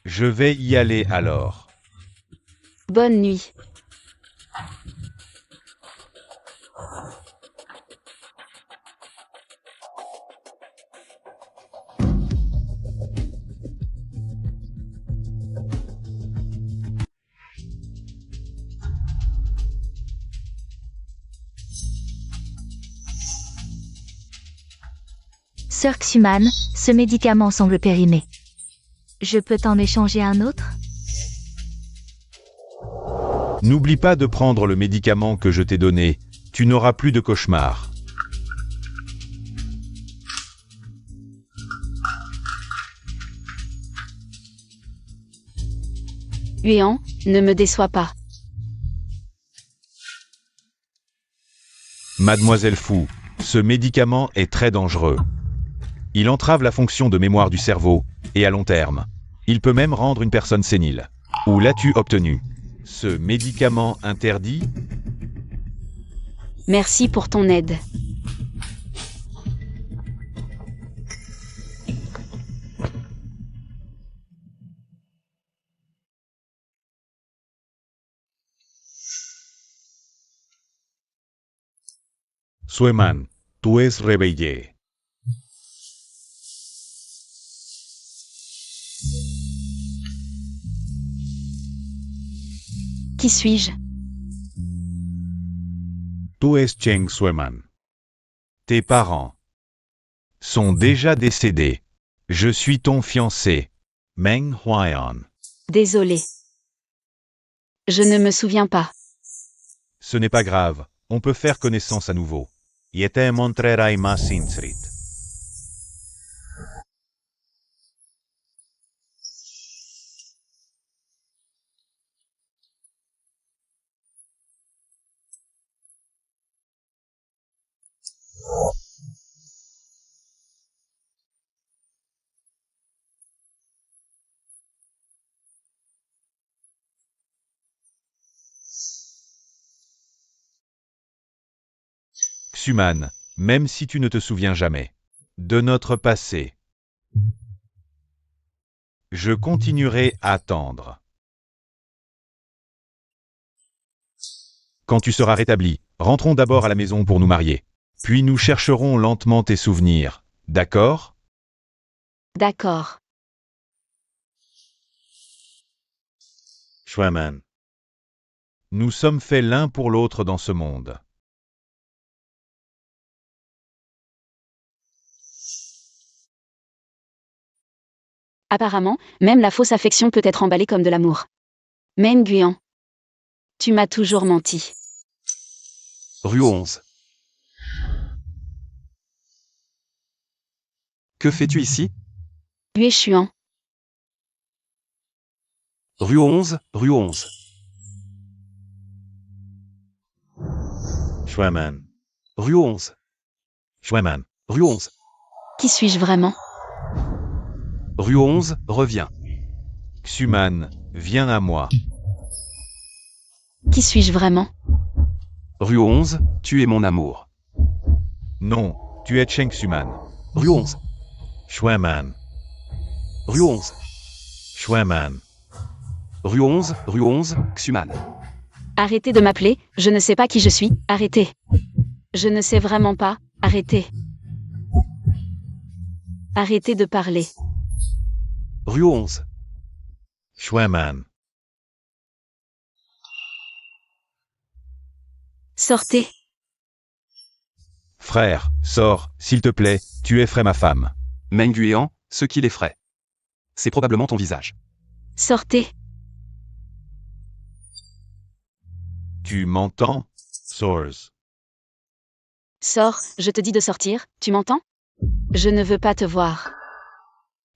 Je vais y aller alors. Bonne nuit. Sœur Xuman, ce médicament semble périmé. Je peux t'en échanger un autre? N'oublie pas de prendre le médicament que je t'ai donné. Tu n'auras plus de cauchemars. Huan, ne me déçois pas. Mademoiselle Fu, ce médicament est très dangereux. Il entrave la fonction de mémoire du cerveau, et à long terme, il peut même rendre une personne sénile. Où l'as-tu obtenu? Ce médicament interdit? Merci pour ton aide. Xueman, tu es réveillé. Qui suis-je? Tu es Cheng Xueman. Tes parents sont déjà décédés. Je suis ton fiancé, Meng Huaian. Désolé. Je ne me souviens pas. Ce n'est pas grave, on peut faire connaissance à nouveau. Yete montrerai ma sincerit. Xuman, même si tu ne te souviens jamais de notre passé, je continuerai à attendre. Quand tu seras rétabli, rentrons d'abord à la maison pour nous marier. Puis nous chercherons lentement tes souvenirs. D'accord? D'accord. Xueman, Nous sommes faits l'un pour l'autre dans ce monde. Apparemment, même la fausse affection peut être emballée comme de l'amour. Meng Guian. Tu m'as toujours menti. Rue 11. Que fais-tu ici? Guishuan. Rue 11, rue 11. Xueman, Rue 11, Xueman, rue 11. Qui suis-je vraiment? Rue 11, reviens. Xuman, viens à moi. Qui suis-je vraiment? Rue 11, tu es mon amour. Non, tu es Cheng Xuman. Rue 11, Xueman, rue 11. Xueman, Rue 11, Xuman. Arrêtez de m'appeler, je ne sais pas qui je suis, arrêtez. Je ne sais vraiment pas, arrêtez. Arrêtez de parler. Rue 11, Xueman, Sortez. Frère, sors, s'il te plaît, tu effraies ma femme. Meng Guian, ce qu'il effraie. C'est probablement ton visage. Sortez. Tu m'entends? Soars. Sors, je te dis de sortir, tu m'entends? Je ne veux pas te voir.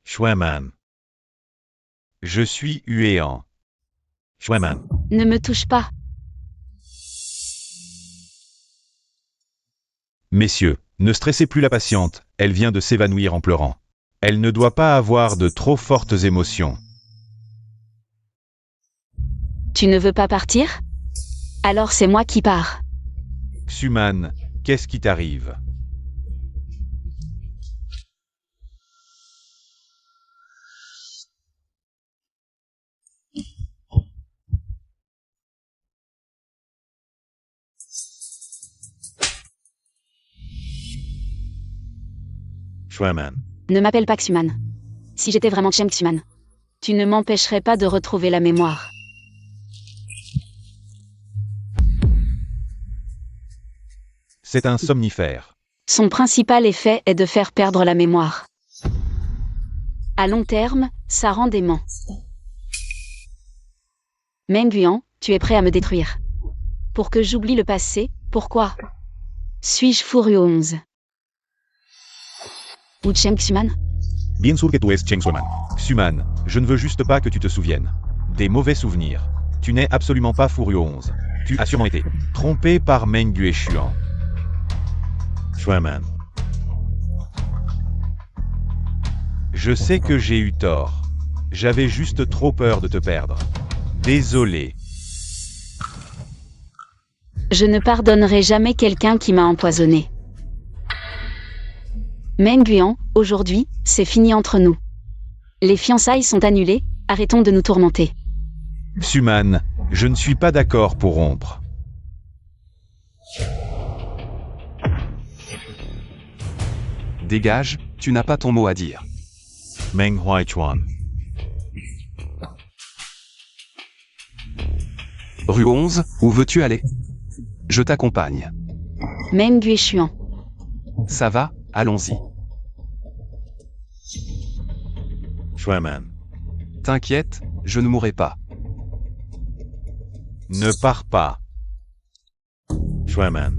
Schweman. Je suis huéant. Schweman. Ne me touche pas. Messieurs, ne stressez plus la patiente, elle vient de s'évanouir en pleurant. Elle ne doit pas avoir de trop fortes émotions. Tu ne veux pas partir? Alors c'est moi qui pars. Xuman, qu'est-ce qui t'arrive? Schweman. Ne m'appelle pas Xuman. Si j'étais vraiment Cheng Xuman, tu ne m'empêcherais pas de retrouver la mémoire. C'est un somnifère. Son principal effet est de faire perdre la mémoire. À long terme, ça rend dément. Meng Guan, tu es prêt à me détruire. Pour que j'oublie le passé, pourquoi? Suis-je Furieux 11? Ou Cheng Xuman? Bien sûr que tu es Cheng Xuman. Xuman, je ne veux juste pas que tu te souviennes. Des mauvais souvenirs. Tu n'es absolument pas Furieux 11. Tu as sûrement été trompé par Meng Gueshuan. Schweman. Je sais que j'ai eu tort. J'avais juste trop peur de te perdre. Désolé. Je ne pardonnerai jamais quelqu'un qui m'a empoisonné. Meng Guan, aujourd'hui, c'est fini entre nous. Les fiançailles sont annulées, arrêtons de nous tourmenter. Xuman, je ne suis pas d'accord pour rompre. Dégage, tu n'as pas ton mot à dire. Meng Huaichuan. Rue 11, où veux-tu aller? Je t'accompagne. Meng Gueshuan. Ça va, allons-y. Schweman. T'inquiète, je ne mourrai pas. Ne pars pas. Schweman.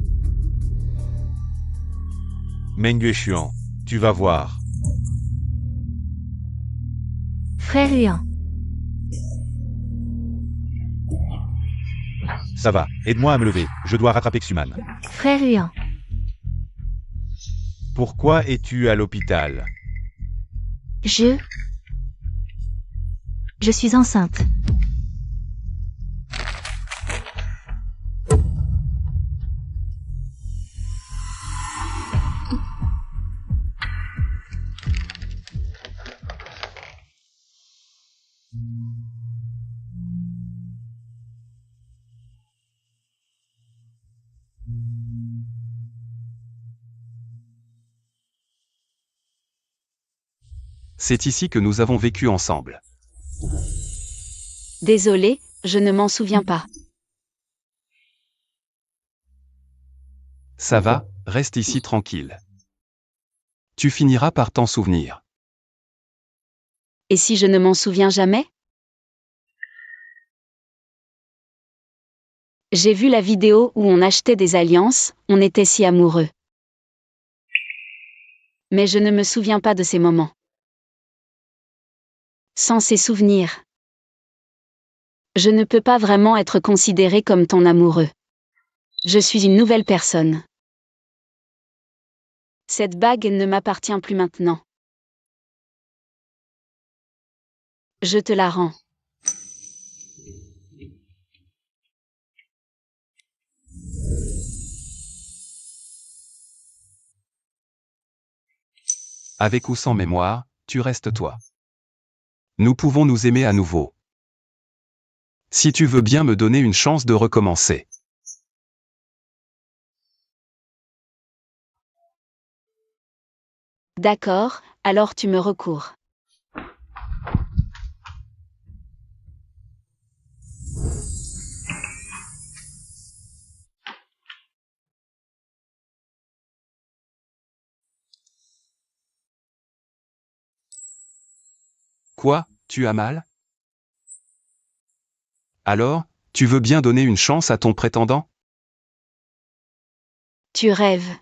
Meng Gueshuan, tu vas voir. Frère Huan. Ça va, aide-moi à me lever, je dois rattraper Xuman. Frère Huan. Pourquoi es-tu à l'hôpital? Je suis enceinte. C'est ici que nous avons vécu ensemble. Désolé, je ne m'en souviens pas. Ça va, reste ici tranquille. Tu finiras par t'en souvenir. Et si je ne m'en souviens jamais? J'ai vu la vidéo où on achetait des alliances, on était si amoureux. Mais je ne me souviens pas de ces moments. Sans ces souvenirs, je ne peux pas vraiment être considéré comme ton amoureux. Je suis une nouvelle personne. Cette bague ne m'appartient plus maintenant. Je te la rends. Avec ou sans mémoire, tu restes toi. Nous pouvons nous aimer à nouveau. Si tu veux bien me donner une chance de recommencer. D'accord, alors tu me recours. Quoi, tu as mal? Alors, tu veux bien donner une chance à ton prétendant? Tu rêves.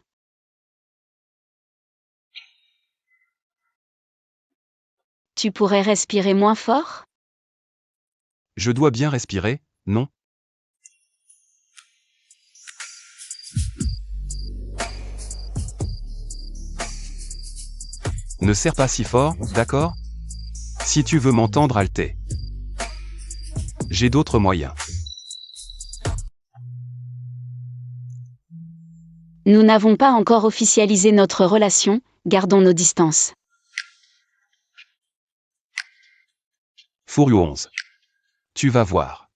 Tu pourrais respirer moins fort? Je dois bien respirer, non? Ne serre pas si fort, d'accord? Si tu veux m'entendre halter. J'ai d'autres moyens. Nous n'avons pas encore officialisé notre relation, gardons nos distances. Furieux 11. Tu vas voir.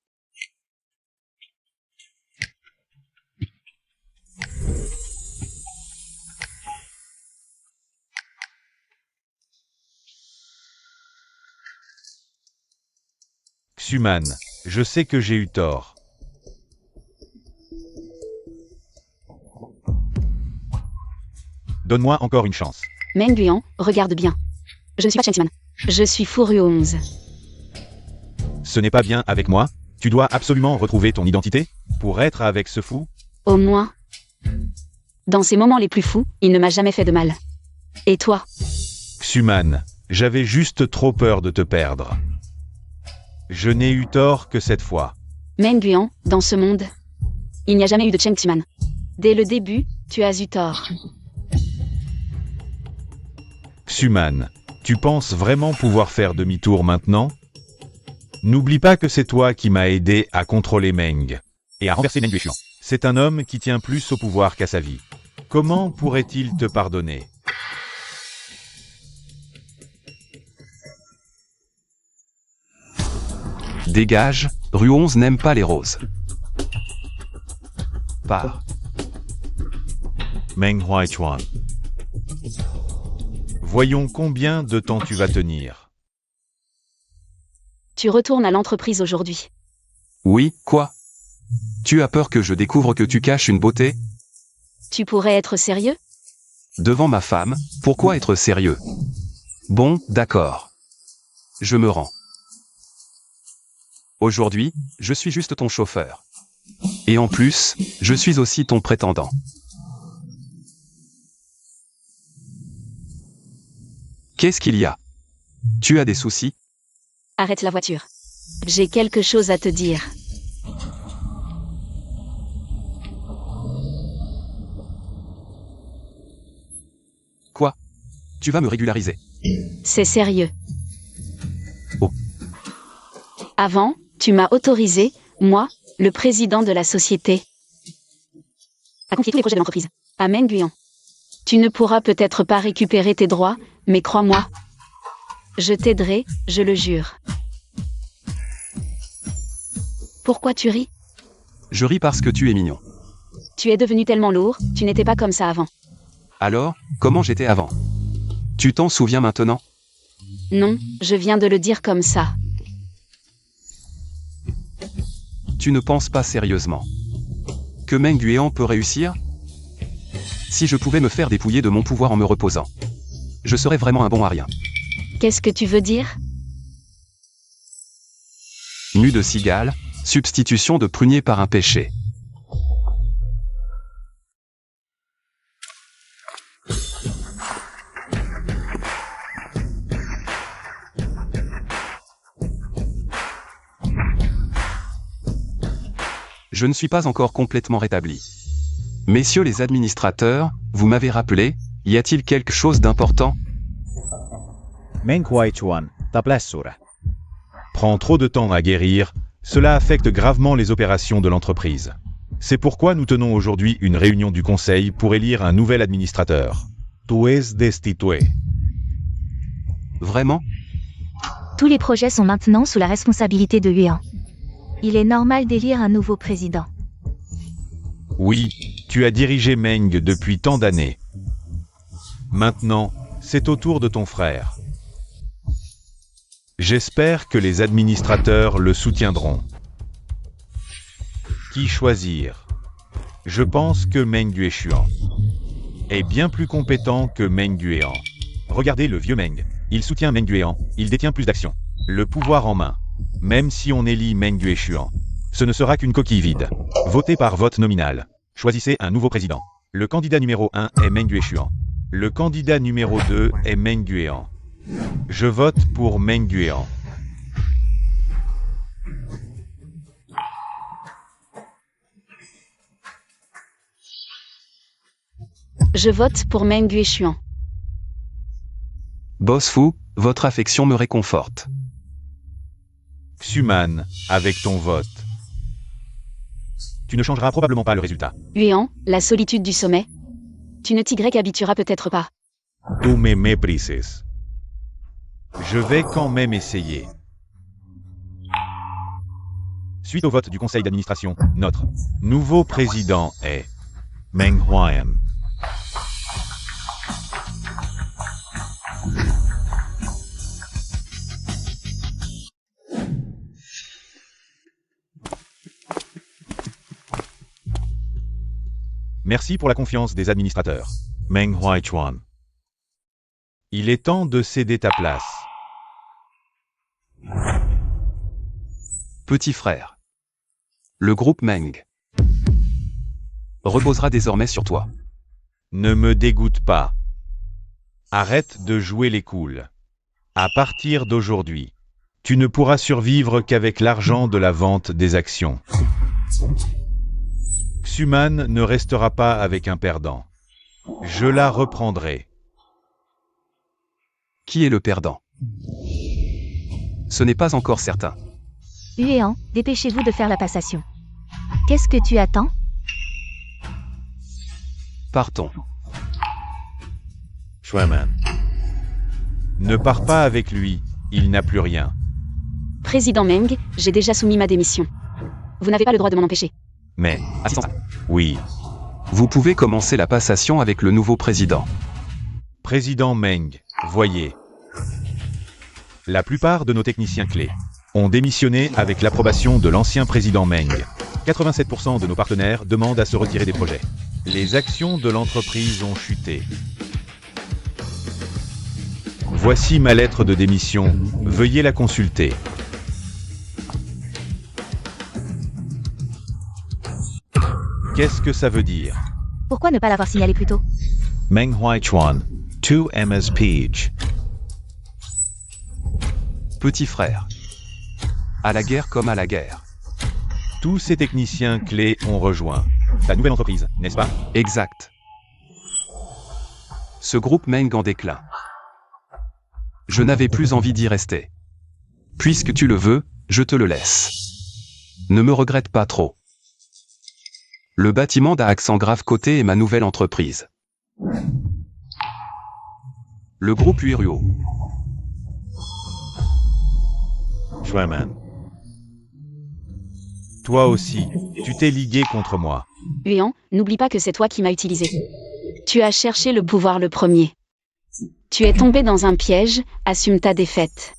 Xuman, je sais que j'ai eu tort. Donne-moi encore une chance. Meng Guyan, regarde bien. Je ne suis pas Chen Ximan. Je suis Furieux 11. Ce n'est pas bien avec moi? Tu dois absolument retrouver ton identité? Pour être avec ce fou? Au moins. Dans ces moments les plus fous, il ne m'a jamais fait de mal. Et toi? Xuman, j'avais juste trop peur de te perdre. Je n'ai eu tort que cette fois. Meng Guyan, dans ce monde, il n'y a jamais eu de Chen Ximan. Dès le début, tu as eu tort. Xuman, tu penses vraiment pouvoir faire demi-tour maintenant? N'oublie pas que c'est toi qui m'as aidé à contrôler Meng et à renverser Meng Yuexian. C'est un homme qui tient plus au pouvoir qu'à sa vie. Comment pourrait-il te pardonner? Dégage, rue 11 n'aime pas les roses. Pars. Meng Huaichuan. Voyons combien de temps tu vas tenir. Tu retournes à l'entreprise aujourd'hui. Oui, quoi? Tu as peur que je découvre que tu caches une beauté? Tu pourrais être sérieux? Devant ma femme, pourquoi être sérieux? Bon, d'accord. Je me rends. Aujourd'hui, je suis juste ton chauffeur. Et en plus, je suis aussi ton prétendant. Qu'est-ce qu'il y a? Tu as des soucis? Arrête la voiture. J'ai quelque chose à te dire. Quoi? Tu vas me régulariser? C'est sérieux. Oh. Avant, tu m'as autorisé, moi, le président de la société, à confier tous les projets de l'entreprise à Meng Guyan. Tu ne pourras peut-être pas récupérer tes droits, mais crois-moi, je t'aiderai, je le jure. Pourquoi tu ris? Je ris parce que tu es mignon. Tu es devenu tellement lourd, tu n'étais pas comme ça avant. Alors, comment j'étais avant? Tu t'en souviens maintenant? Non, je viens de le dire comme ça. Tu ne penses pas sérieusement que Meng Guyan peut réussir? Si je pouvais me faire dépouiller de mon pouvoir en me reposant, je serais vraiment un bon à rien. Qu'est-ce que tu veux dire? Nu de cigale, substitution de prunier par un péché. Je ne suis pas encore complètement rétabli. Messieurs les administrateurs, vous m'avez rappelé, y a-t-il quelque chose d'important? Meng Huaichuan, ta blessure. Prends trop de temps à guérir, cela affecte gravement les opérations de l'entreprise. C'est pourquoi nous tenons aujourd'hui une réunion du conseil pour élire un nouvel administrateur. Tu es destitué. Vraiment? Tous les projets sont maintenant sous la responsabilité de Yuan. Il est normal d'élire un nouveau président. Oui, tu as dirigé Meng depuis tant d'années. Maintenant, c'est au tour de ton frère. J'espère que les administrateurs le soutiendront. Qui choisir? Je pense que Meng Yuexian est bien plus compétent que Meng Guyan. Regardez le vieux Meng. Il soutient Meng Guyan, il détient plus d'actions. Le pouvoir en main. Même si on élit Meng Yuexian, ce ne sera qu'une coquille vide. Votez par vote nominal. Choisissez un nouveau président. Le candidat numéro 1 est Meng Guishuan. Le candidat numéro 2 est Meng Guian. Je vote pour Meng Guian. Je vote pour Meng Guishuan. Boss Fu, votre affection me réconforte. Xuman, avec ton vote. Tu ne changeras probablement pas le résultat. Huan, la solitude du sommet. Tu ne t'y habitueras peut-être pas. Tu me méprises. Je vais quand même essayer. Suite au vote du conseil d'administration, notre nouveau président est Meng Huan. Merci pour la confiance des administrateurs. Meng Huaichuan. Il est temps de céder ta place. Petit frère. Le groupe Meng reposera désormais sur toi. Ne me dégoûte pas. Arrête de jouer les cools. À partir d'aujourd'hui, tu ne pourras survivre qu'avec l'argent de la vente des actions. Xuman ne restera pas avec un perdant. Je la reprendrai. Qui est le perdant? Ce n'est pas encore certain. Huan, dépêchez-vous de faire la passation. Qu'est-ce que tu attends? Partons. Xuman. Ne pars pas avec lui, il n'a plus rien. Président Meng, j'ai déjà soumis ma démission. Vous n'avez pas le droit de m'en empêcher. Mais, Assistance. oui, Vous pouvez commencer la passation avec le nouveau président. président Meng, voyez. La plupart de nos techniciens clés ont démissionné avec l'approbation de l'ancien président Meng. 87% de nos partenaires demandent à se retirer des projets. Les actions de l'entreprise ont chuté. Voici ma lettre de démission. Veuillez la consulter. Qu'est-ce que ça veut dire? Pourquoi ne pas l'avoir signalé plus tôt? Meng Huaichuan, 2 MS Page. Petit frère. À la guerre comme à la guerre. Tous ces techniciens clés ont rejoint ta nouvelle entreprise, n'est-ce pas? Exact. Ce groupe Meng en déclin. Je n'avais plus envie d'y rester. Puisque tu le veux, je te le laisse. Ne me regrette pas trop. Le bâtiment d'à accent grave côté est ma nouvelle entreprise. Le groupe Uiruo. Xuman. Toi aussi, tu t'es ligué contre moi. Huan, n'oublie pas que c'est toi qui m'as utilisé. Tu as cherché le pouvoir le premier. Tu es tombé dans un piège, assume ta défaite.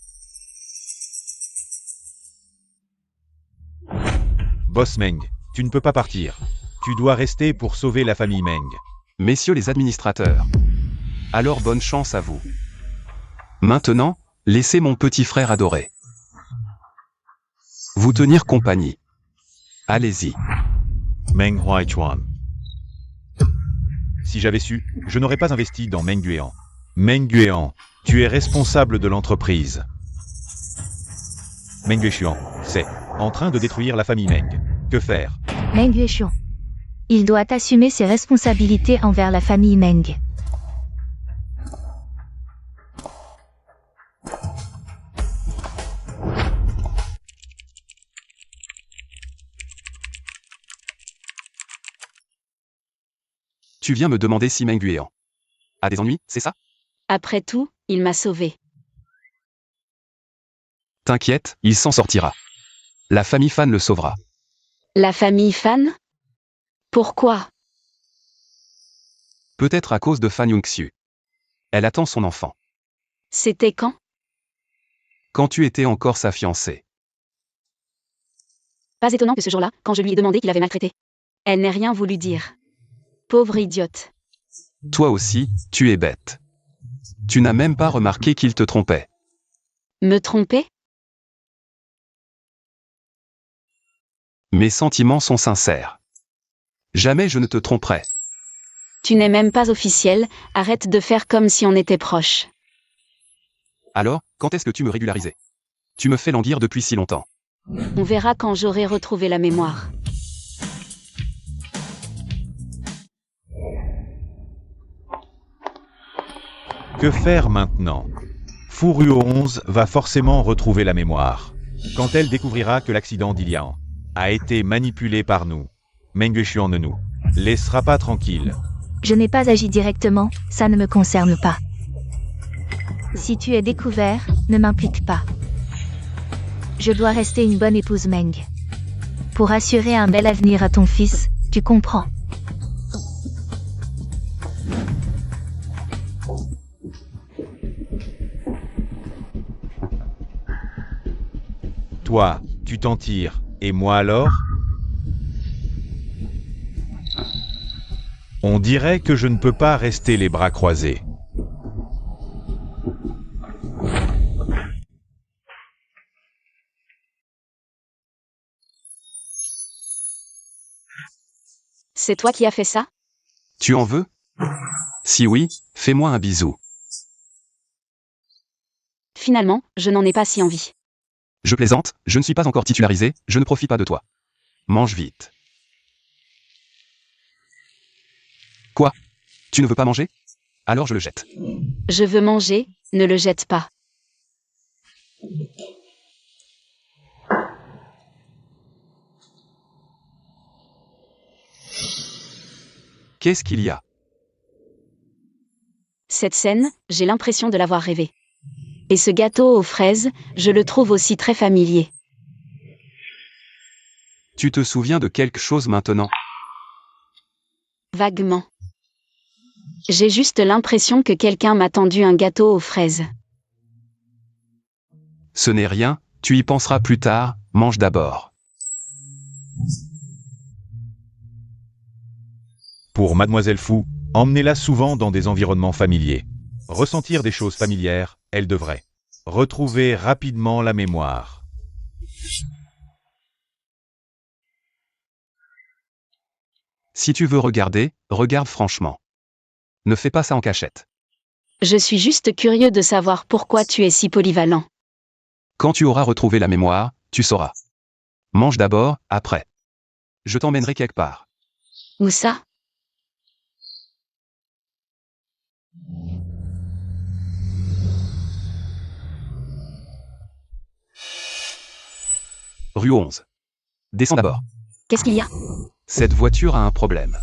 Boss Meng, tu ne peux pas partir. Tu dois rester pour sauver la famille Meng. Messieurs les administrateurs. Alors bonne chance à vous. Maintenant, laissez mon petit frère adoré vous tenir compagnie. Allez-y. Meng Huaichuan. Si j'avais su, je n'aurais pas investi dans Meng Guian. Meng Guian, tu es responsable de l'entreprise. Meng Guishuan, c'est en train de détruire la famille Meng. Que faire? Meng Guishuan. Il doit assumer ses responsabilités envers la famille Meng. Tu viens me demander si Meng Guian a des ennuis, c'est ça? Après tout, il m'a sauvé. T'inquiète, il s'en sortira. La famille Fan le sauvera. La famille Fan? Pourquoi? Peut-être à cause de Fan Yongxiu. Elle attend son enfant. C'était quand? Quand tu étais encore sa fiancée. Pas étonnant que ce jour-là, quand je lui ai demandé qu'il avait maltraité. Elle n'a rien voulu dire. Pauvre idiote. Toi aussi, tu es bête. Tu n'as même pas remarqué qu'il te trompait. Me tromper? Mes sentiments sont sincères. Jamais je ne te tromperai. Tu n'es même pas officiel, arrête de faire comme si on était proches. Alors, quand est-ce que tu me régularisais? Tu me fais languir depuis si longtemps. On verra quand j'aurai retrouvé la mémoire. Que faire maintenant? Furuo 11 va forcément retrouver la mémoire. Quand elle découvrira que l'accident d'Ilian a été manipulé par nous, Meng Xuan ne nous laissera pas tranquille. Je n'ai pas agi directement, ça ne me concerne pas. Si tu es découvert, ne m'implique pas. Je dois rester une bonne épouse Meng. Pour assurer un bel avenir à ton fils, tu comprends. Toi, tu t'en tires, et moi alors? On dirait que je ne peux pas rester les bras croisés. C'est toi qui as fait ça? Tu en veux? Si oui, fais-moi un bisou. Finalement, je n'en ai pas si envie. Je plaisante, je ne suis pas encore titularisé, je ne profite pas de toi. Mange vite. Quoi? Tu ne veux pas manger? Alors je le jette. Je veux manger, ne le jette pas. Qu'est-ce qu'il y a? Cette scène, j'ai l'impression de l'avoir rêvée. Et ce gâteau aux fraises, je le trouve aussi très familier. Tu te souviens de quelque chose maintenant? Vaguement. J'ai juste l'impression que quelqu'un m'a tendu un gâteau aux fraises. Ce n'est rien, tu y penseras plus tard, mange d'abord. Pour Mademoiselle Fu, emmenez-la souvent dans des environnements familiers. Ressentir des choses familières, elle devrait retrouver rapidement la mémoire. Si tu veux regarder, regarde franchement. Ne fais pas ça en cachette. Je suis juste curieux de savoir pourquoi tu es si polyvalent. Quand tu auras retrouvé la mémoire, tu sauras. Mange d'abord, après. Je t'emmènerai quelque part. Où ça? Rue 11. Descends d'abord. Qu'est-ce qu'il y a? Cette voiture a un problème.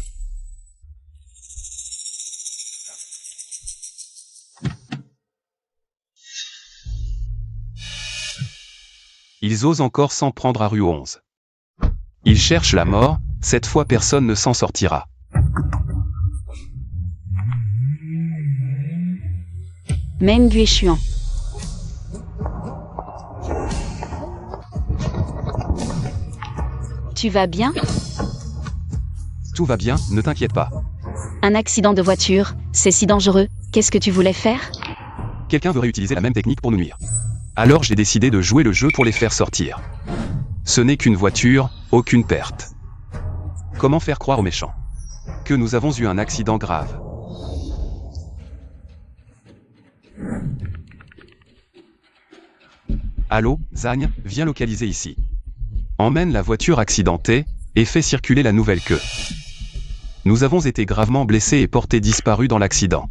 Ils osent encore s'en prendre à rue 11. Ils cherchent la mort, cette fois personne ne s'en sortira. Meng Xuan. Tu vas bien? Tout va bien, ne t'inquiète pas. Un accident de voiture, c'est si dangereux, qu'est-ce que tu voulais faire? Quelqu'un veut réutiliser la même technique pour nous nuire. Alors j'ai décidé de jouer le jeu pour les faire sortir. Ce n'est qu'une voiture, aucune perte. Comment faire croire aux méchants que nous avons eu un accident grave? Allô, Zagne, viens localiser ici. Emmène la voiture accidentée, et fais circuler la nouvelle queue. Nous avons été gravement blessés et portés disparus dans l'accident.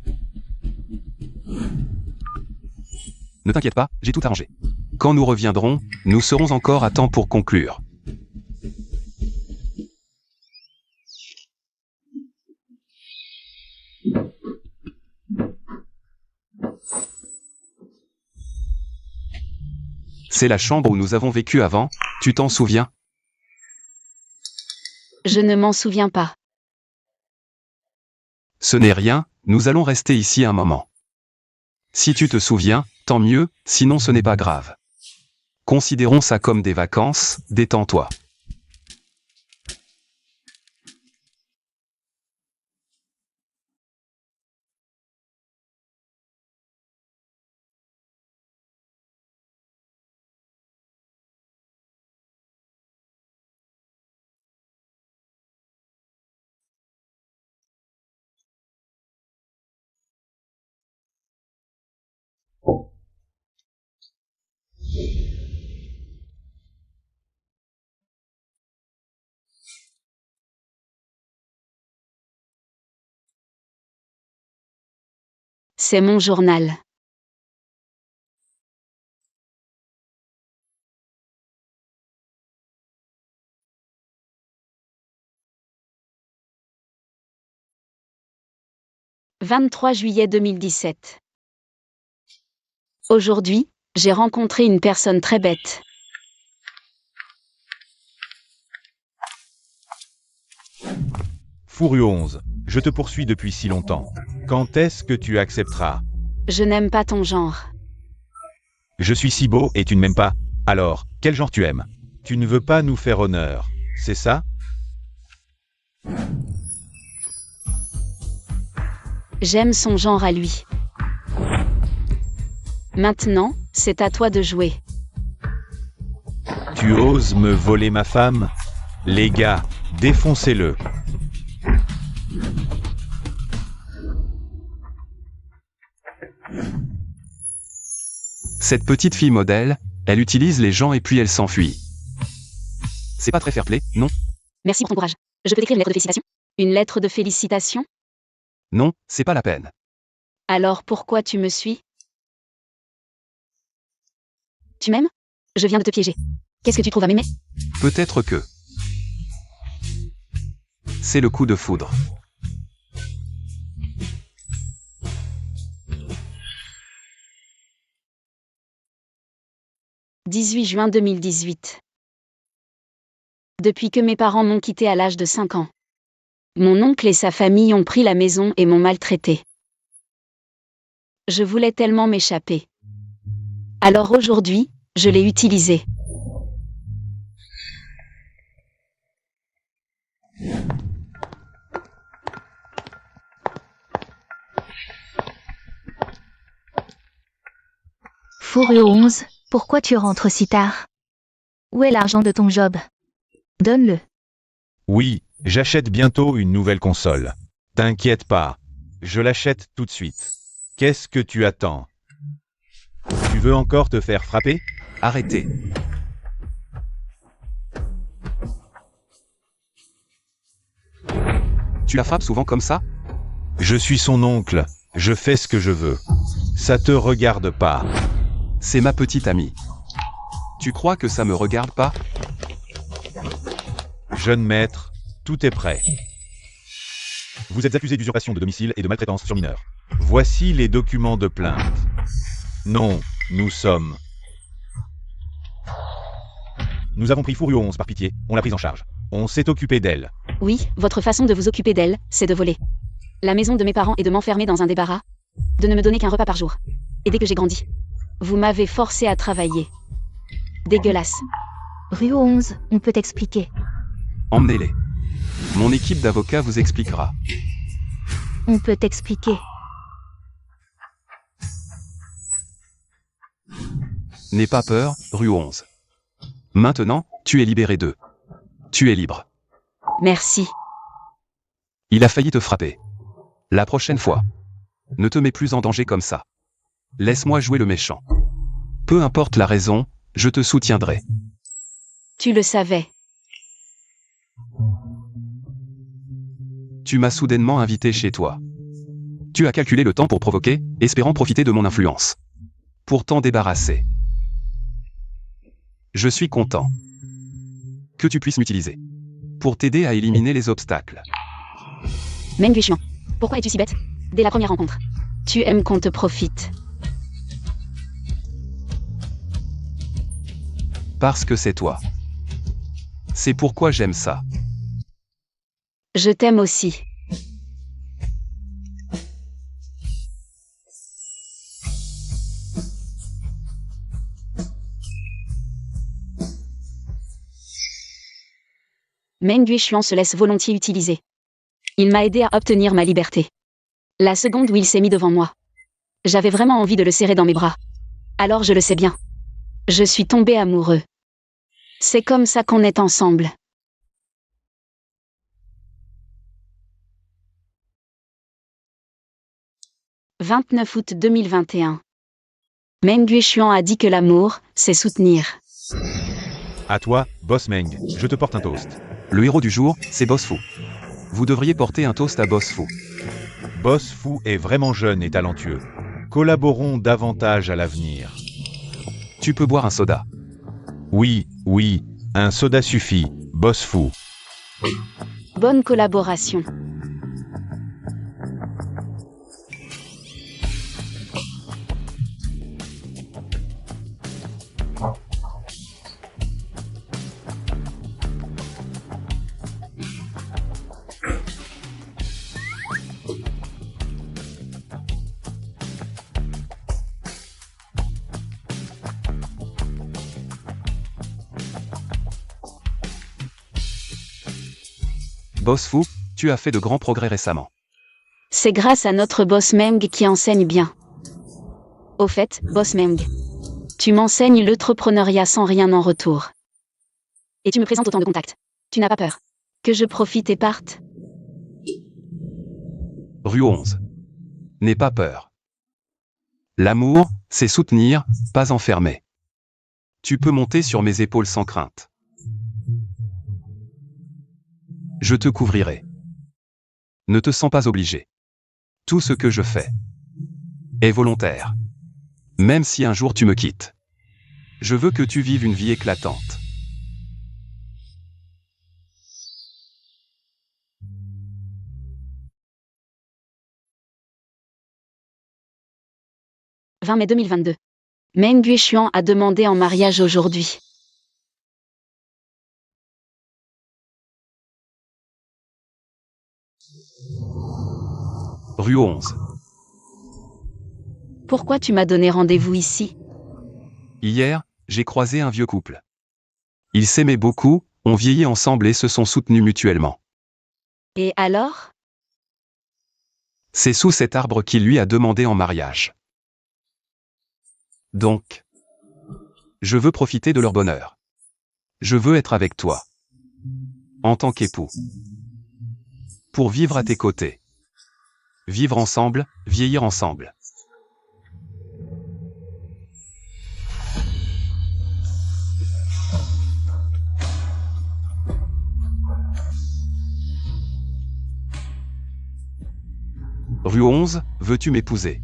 Ne t'inquiète pas, j'ai tout arrangé. Quand nous reviendrons, nous serons encore à temps pour conclure. C'est la chambre où nous avons vécu avant, tu t'en souviens? Je ne m'en souviens pas. Ce n'est rien, nous allons rester ici un moment. Si tu te souviens, tant mieux, sinon ce n'est pas grave. Considérons ça comme des vacances, détends-toi. C'est mon journal. « 23 juillet 2017. Aujourd'hui, j'ai rencontré une personne très bête. Fourio 11. Je te poursuis depuis si longtemps. Quand est-ce que tu accepteras? Je n'aime pas ton genre. Je suis si beau et tu ne m'aimes pas. Alors, quel genre tu aimes? Tu ne veux pas nous faire honneur, c'est ça? J'aime son genre à lui. Maintenant, c'est à toi de jouer. Tu oses me voler ma femme? Les gars, défoncez-le. Cette petite fille modèle, elle utilise les gens et puis elle s'enfuit. C'est pas très fair-play, non? Merci pour ton courage. Je peux t'écrire une lettre de félicitations? Une lettre de félicitations? Non, c'est pas la peine. Alors pourquoi tu me suis? Tu m'aimes? Je viens de te piéger. Qu'est-ce que tu trouves à m'aimer? Peut-être que... C'est le coup de foudre. « 18 juin 2018. Depuis que mes parents m'ont quitté à l'âge de 5 ans. Mon oncle et sa famille ont pris la maison et m'ont maltraité. Je voulais tellement m'échapper. Alors aujourd'hui, je l'ai utilisé. Fourio 11, pourquoi tu rentres si tard? Où est l'argent de ton job? Donne-le. Oui, j'achète bientôt une nouvelle console. T'inquiète pas, je l'achète tout de suite. Qu'est-ce que tu attends? Tu veux encore te faire frapper? Arrêtez. Tu la frappes souvent comme ça? Je suis son oncle, je fais ce que je veux. Ça te regarde pas. C'est ma petite amie. Tu crois que ça me regarde pas? Jeune maître, tout est prêt. Vous êtes accusé d'usurpation de domicile et de maltraitance sur mineur. Voici les documents de plainte. Non, nous sommes... Nous avons pris Fourio 11 par pitié, on l'a prise en charge. On s'est occupé d'elle. Oui, votre façon de vous occuper d'elle, c'est de voler. La maison de mes parents et de m'enfermer dans un débarras. De ne me donner qu'un repas par jour. Et dès que j'ai grandi, vous m'avez forcé à travailler. Dégueulasse. Rio 11, on peut t'expliquer. Emmenez-les. Mon équipe d'avocats vous expliquera. On peut t'expliquer. N'aie pas peur, rue 11. Maintenant, tu es libéré d'eux. Tu es libre. Merci. Il a failli te frapper. La prochaine fois, ne te mets plus en danger comme ça. Laisse-moi jouer le méchant. Peu importe la raison, je te soutiendrai. Tu le savais. Tu m'as soudainement invité chez toi. Tu as calculé le temps pour provoquer, espérant profiter de mon influence. Pour t'en débarrasser. Je suis content que tu puisses m'utiliser pour t'aider à éliminer les obstacles. Meng Guichuan. Pourquoi es-tu si bête? Dès la première rencontre. Tu aimes qu'on te profite. Parce que c'est toi. C'est pourquoi j'aime ça. Je t'aime aussi. Meng Guichuan se laisse volontiers utiliser. Il m'a aidé à obtenir ma liberté. La seconde où il s'est mis devant moi. J'avais vraiment envie de le serrer dans mes bras. Alors je le sais bien. Je suis tombé amoureux. C'est comme ça qu'on est ensemble. « 29 août 2021. Meng Guishuan a dit que l'amour, c'est soutenir. À toi, Boss Meng, je te porte un toast. Le héros du jour, c'est Boss Fu. Vous devriez porter un toast à Boss Fu. Boss Fu est vraiment jeune et talentueux. Collaborons davantage à l'avenir. Tu peux boire un soda. Oui, un soda suffit, Boss Fu. Bonne collaboration. Boss Fu, tu as fait de grands progrès récemment. C'est grâce à notre boss Meng qui enseigne bien. Au fait, boss Meng, tu m'enseignes l'entrepreneuriat sans rien en retour. Et tu me présentes autant de contacts. Tu n'as pas peur que je profite et parte? Rue 11. N'aie pas peur. L'amour, c'est soutenir, pas enfermer. Tu peux monter sur mes épaules sans crainte. Je te couvrirai. Ne te sens pas obligé. Tout ce que je fais est volontaire. Même si un jour tu me quittes. Je veux que tu vives une vie éclatante. « 20 mai 2022. Meng Guishuan a demandé en mariage aujourd'hui. Rue 11. Pourquoi tu m'as donné rendez-vous ici? Hier, j'ai croisé un vieux couple. Ils s'aimaient beaucoup, ont vieilli ensemble et se sont soutenus mutuellement. Et alors? C'est sous cet arbre qu'il lui a demandé en mariage. Donc, je veux profiter de leur bonheur. Je veux être avec toi. En tant qu'époux. Pour vivre à tes côtés. Vivre ensemble, vieillir ensemble. Rue 11, veux-tu m'épouser?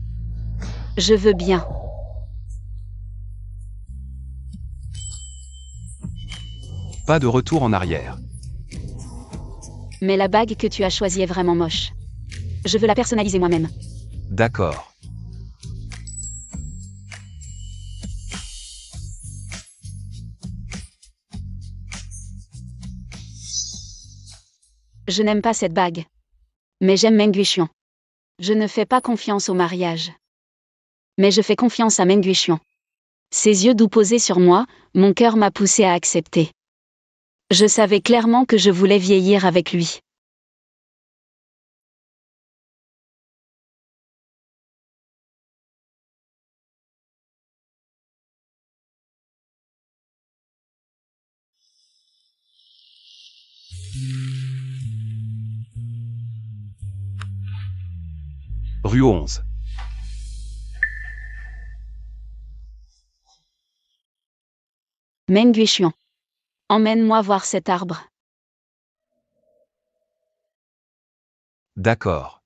Je veux bien. Pas de retour en arrière. Mais la bague que tu as choisie est vraiment moche. Je veux la personnaliser moi-même. D'accord. Je n'aime pas cette bague. Mais j'aime Meng Guishuan. Je ne fais pas confiance au mariage. Mais je fais confiance à Meng Guishuan. Ses yeux doux posés sur moi, mon cœur m'a poussé à accepter. Je savais clairement que je voulais vieillir avec lui. Rue 11. Meng Guishuan. Emmène-moi voir cet arbre. D'accord.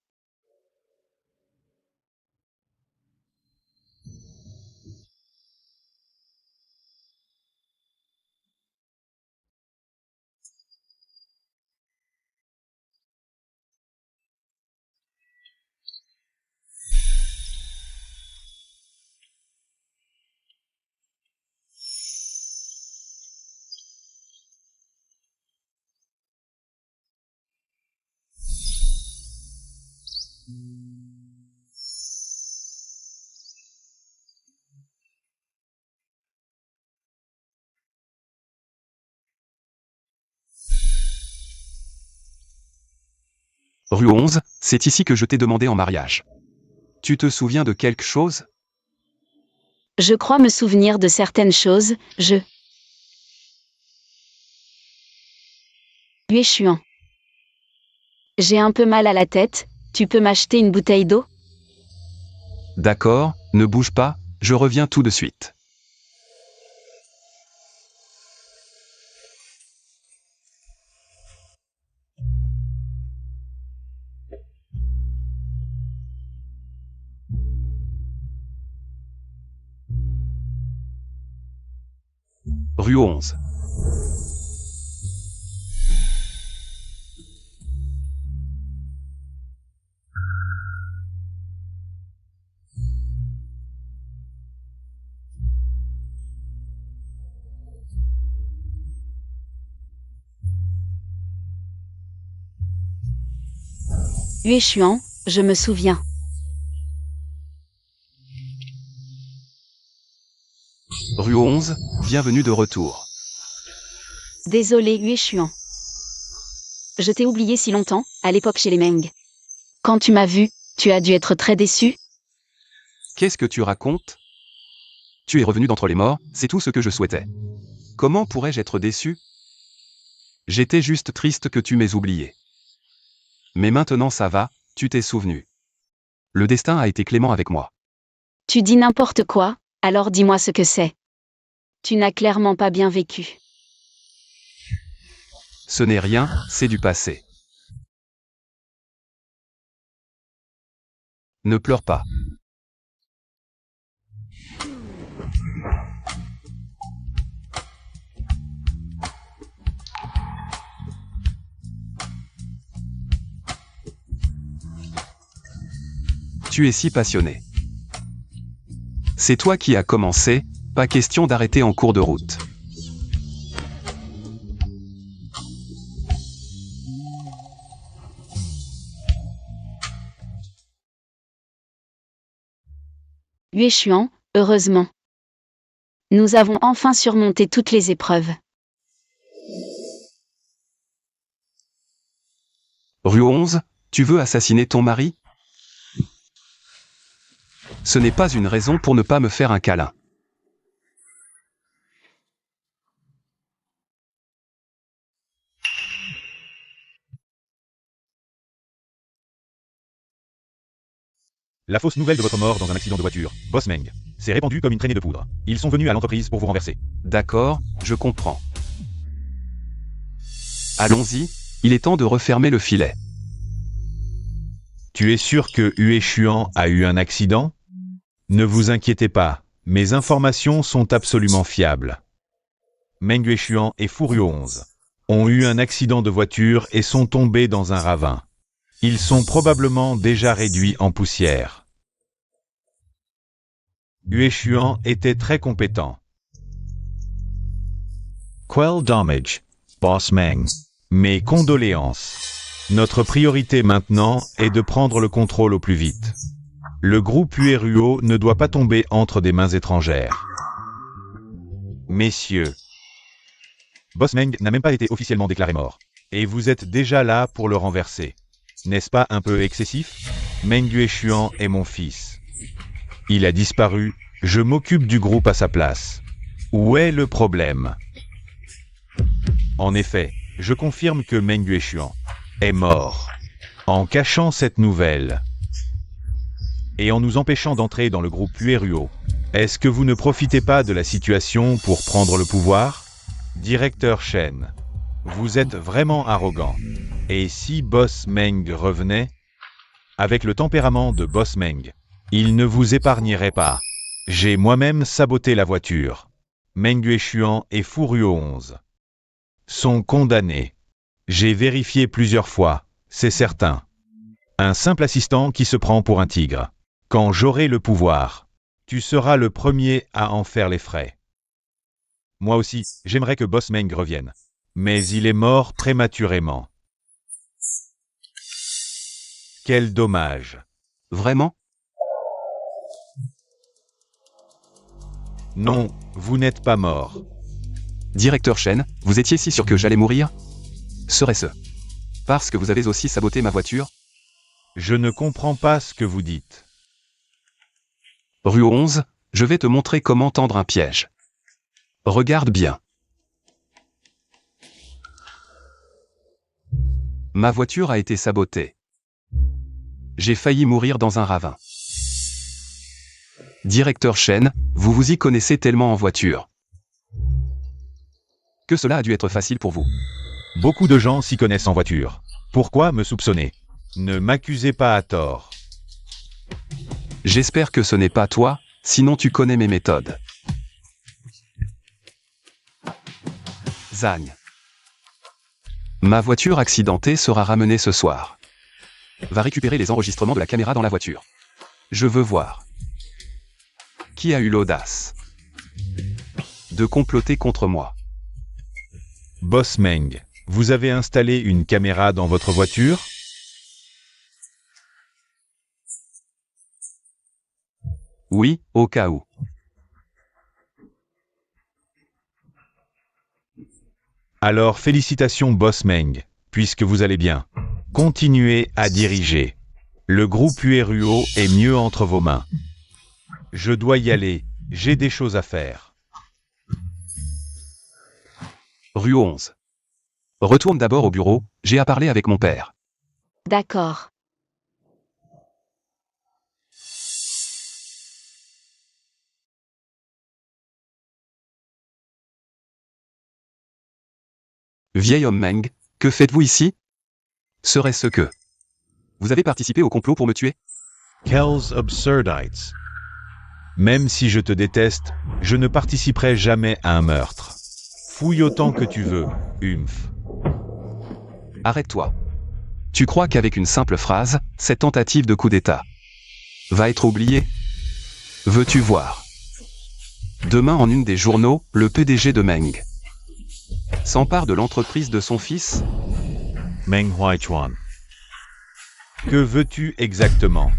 Rue 11, c'est ici que je t'ai demandé en mariage. Tu te souviens de quelque chose? Je crois me souvenir de certaines choses, Guishuan. J'ai un peu mal à la tête, tu peux m'acheter une bouteille d'eau? D'accord, ne bouge pas, Je reviens tout de suite. Rue 11. Huéchuan, je me souviens. Rue 11, bienvenue de retour. Désolé Huéchuan. Je t'ai oublié si longtemps, à l'époque chez les Meng. Quand tu m'as vu, tu as dû être très déçu. Qu'est-ce que tu racontes? Tu es revenu d'entre les morts, c'est tout ce que je souhaitais. Comment pourrais-je être déçu? J'étais juste triste que tu m'aies oublié. Mais maintenant ça va, tu t'es souvenu. Le destin a été clément avec moi. Tu dis n'importe quoi, alors dis-moi ce que c'est. Tu n'as clairement pas bien vécu. Ce n'est rien, c'est du passé. Ne pleure pas. Tu es si passionné. C'est toi qui as commencé, pas question d'arrêter en cours de route. Huéchuan, heureusement. Nous avons enfin surmonté toutes les épreuves. Rue 11, tu veux assassiner ton mari? Ce n'est pas une raison pour ne pas me faire un câlin. La fausse nouvelle de votre mort dans un accident de voiture, Boss Meng, s'est répandue comme une traînée de poudre. Ils sont venus à l'entreprise pour vous renverser. D'accord, je comprends. Allons-y, il est temps de refermer le filet. Tu es sûr que Huéchuan a eu un accident? Ne vous inquiétez pas, mes informations sont absolument fiables. Meng Huéchuan et Furieux 11 ont eu un accident de voiture et sont tombés dans un ravin. Ils sont probablement déjà réduits en poussière. Huéchuan était très compétent. Quel dommage, Boss Meng. Mes condoléances. Notre priorité maintenant est de prendre le contrôle au plus vite. Le groupe Huéruo ne doit pas tomber entre des mains étrangères. Messieurs, Boss Meng n'a même pas été officiellement déclaré mort. Et vous êtes déjà là pour le renverser. N'est-ce pas un peu excessif? Meng Huéchuan est mon fils. Il a disparu, je m'occupe du groupe à sa place. Où est le problème? En effet, je confirme que Meng Huéchuan est mort. En cachant cette nouvelle et en nous empêchant d'entrer dans le groupe Huéruo, est-ce que vous ne profitez pas de la situation pour prendre le pouvoir? Directeur Shen, vous êtes vraiment arrogant. Et si Boss Meng revenait? Avec le tempérament de Boss Meng, il ne vous épargnerait pas. J'ai moi-même saboté la voiture. Meng Huéchuan et Furieux 11 sont condamnés. J'ai vérifié plusieurs fois, c'est certain. Un simple assistant qui se prend pour un tigre. Quand j'aurai le pouvoir, tu seras le premier à en faire les frais. Moi aussi, j'aimerais que Boss Meng revienne. Mais il est mort prématurément. Quel dommage. Vraiment? Non, vous n'êtes pas mort. Directeur Shen, vous étiez si sûr que j'allais mourir? Serait-ce parce que vous avez aussi saboté ma voiture? Je ne comprends pas ce que vous dites. Rue 11, je vais te montrer comment tendre un piège. Regarde bien. Ma voiture a été sabotée. J'ai failli mourir dans un ravin. Directeur Chen, vous vous y connaissez tellement en voiture. Que cela a dû être facile pour vous. Beaucoup de gens s'y connaissent en voiture. Pourquoi me soupçonner? Ne m'accusez pas à tort. J'espère que ce n'est pas toi, sinon tu connais mes méthodes. Zhang. Ma voiture accidentée sera ramenée ce soir. Va récupérer les enregistrements de la caméra dans la voiture. Je veux voir. Qui a eu l'audace de comploter contre moi? Boss Meng, vous avez installé une caméra dans votre voiture? Oui, au cas où. Alors félicitations Boss Meng, puisque vous allez bien. Continuez à diriger. Le groupe URUO est mieux entre vos mains. Je dois y aller, j'ai des choses à faire. Rue 11. Retourne d'abord au bureau, j'ai à parler avec mon père. D'accord. Vieil homme Meng, que faites-vous ici? Serait-ce que vous avez participé au complot pour me tuer? Kells Absurdites. Même si je te déteste, je ne participerai jamais à un meurtre. Fouille autant que tu veux, Humph. Arrête-toi. Tu crois qu'avec une simple phrase, cette tentative de coup d'État va être oubliée? Veux-tu voir? Demain en une des journaux, le PDG de Meng s'empare de l'entreprise de son fils? Meng Huaichuan. Que veux-tu exactement?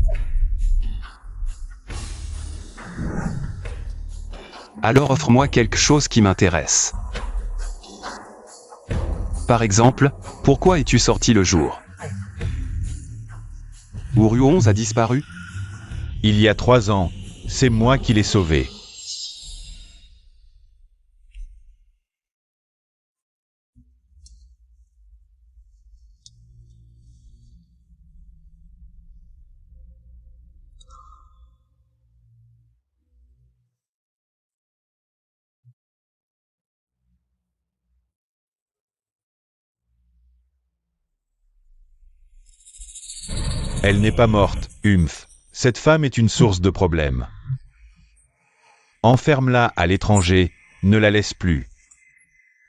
Alors offre-moi quelque chose qui m'intéresse. Par exemple, pourquoi es-tu sorti le jour où Rue 11 a disparu? Il y a 3 ans, c'est moi qui l'ai sauvé. Elle n'est pas morte, Humph. Cette femme est une source de problèmes. Enferme-la à l'étranger, ne la laisse plus.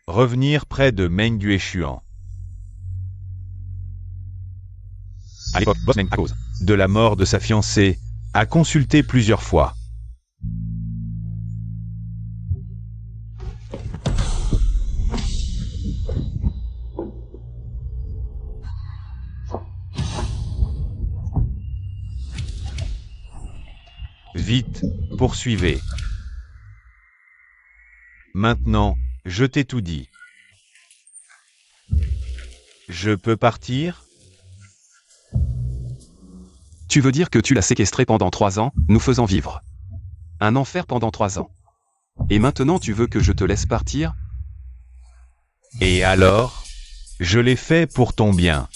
Revenir près de Meng Yueshuan. À l'époque, Boss Meng, à cause de la mort de sa fiancée, a consulté plusieurs fois. Vite, poursuivez. Maintenant, je t'ai tout dit. Je peux partir? Tu veux dire que tu l'as séquestré pendant 3 ans, nous faisant vivre un enfer pendant 3 ans. Et maintenant tu veux que je te laisse partir? Et alors? Je l'ai fait pour ton bien,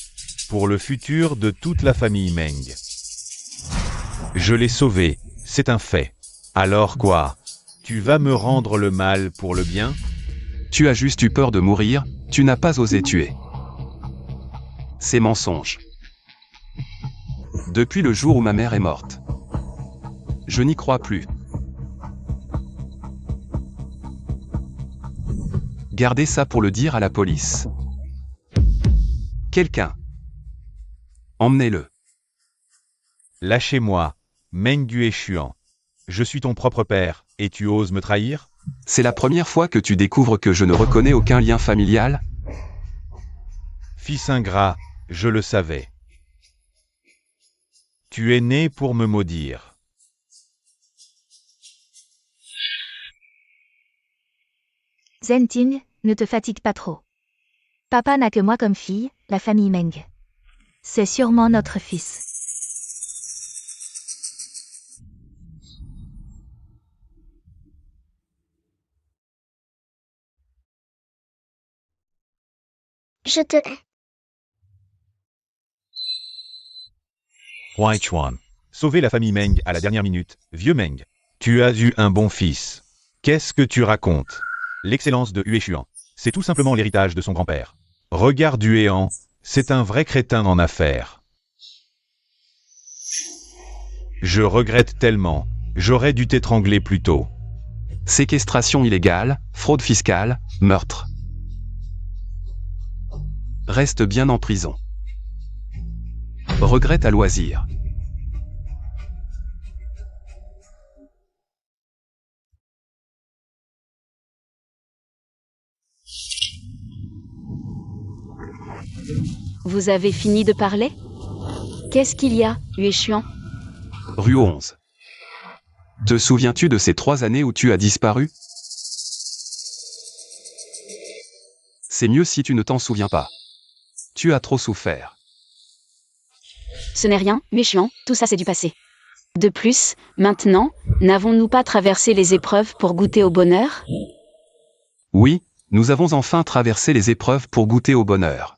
pour le futur de toute la famille Meng. Je l'ai sauvé, c'est un fait. Alors quoi? Tu vas me rendre le mal pour le bien? Tu as juste eu peur de mourir, tu n'as pas osé tuer. C'est mensonge. Depuis le jour où ma mère est morte. Je n'y crois plus. Gardez ça pour le dire à la police. Quelqu'un. Emmenez-le. Lâchez-moi, Meng Yueshuan. Je suis ton propre père, et tu oses me trahir? C'est la première fois que tu découvres que je ne reconnais aucun lien familial? Fils ingrat, je le savais. Tu es né pour me maudire. Zenting, ne te fatigue pas trop. Papa n'a que moi comme fille, la famille Meng. C'est sûrement notre fils. Je te hais. Huaichuan. Sauver la famille Meng à la dernière minute, vieux Meng. Tu as eu un bon fils. Qu'est-ce que tu racontes? L'excellence de Hue Xuan. C'est tout simplement l'héritage de son grand-père. Regarde Huéan, c'est un vrai crétin en affaires. Je regrette tellement. J'aurais dû t'étrangler plus tôt. Séquestration illégale, fraude fiscale, meurtre. Reste bien en prison. Regrette à loisir. Vous avez fini de parler? Qu'est-ce qu'il y a, Hue Xuan? Rue 11. Te souviens-tu de ces 3 années où tu as disparu? C'est mieux si tu ne t'en souviens pas. Tu as trop souffert. Ce n'est rien, Hue Xuan, tout ça c'est du passé. De plus, maintenant, n'avons-nous pas traversé les épreuves pour goûter au bonheur? Oui, nous avons enfin traversé les épreuves pour goûter au bonheur.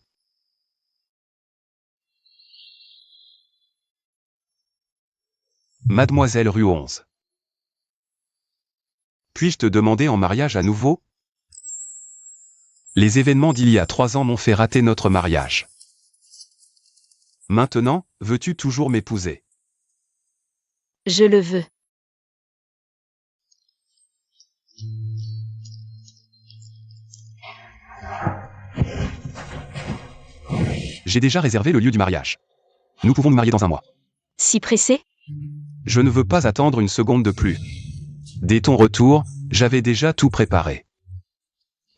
Mademoiselle Rue 11. Puis-je te demander en mariage à nouveau? Les événements d'il y a 3 ans m'ont fait rater notre mariage. Maintenant, veux-tu toujours m'épouser? Je le veux. J'ai déjà réservé le lieu du mariage. Nous pouvons nous marier dans un mois. Si pressé? Je ne veux pas attendre une seconde de plus. Dès ton retour, j'avais déjà tout préparé.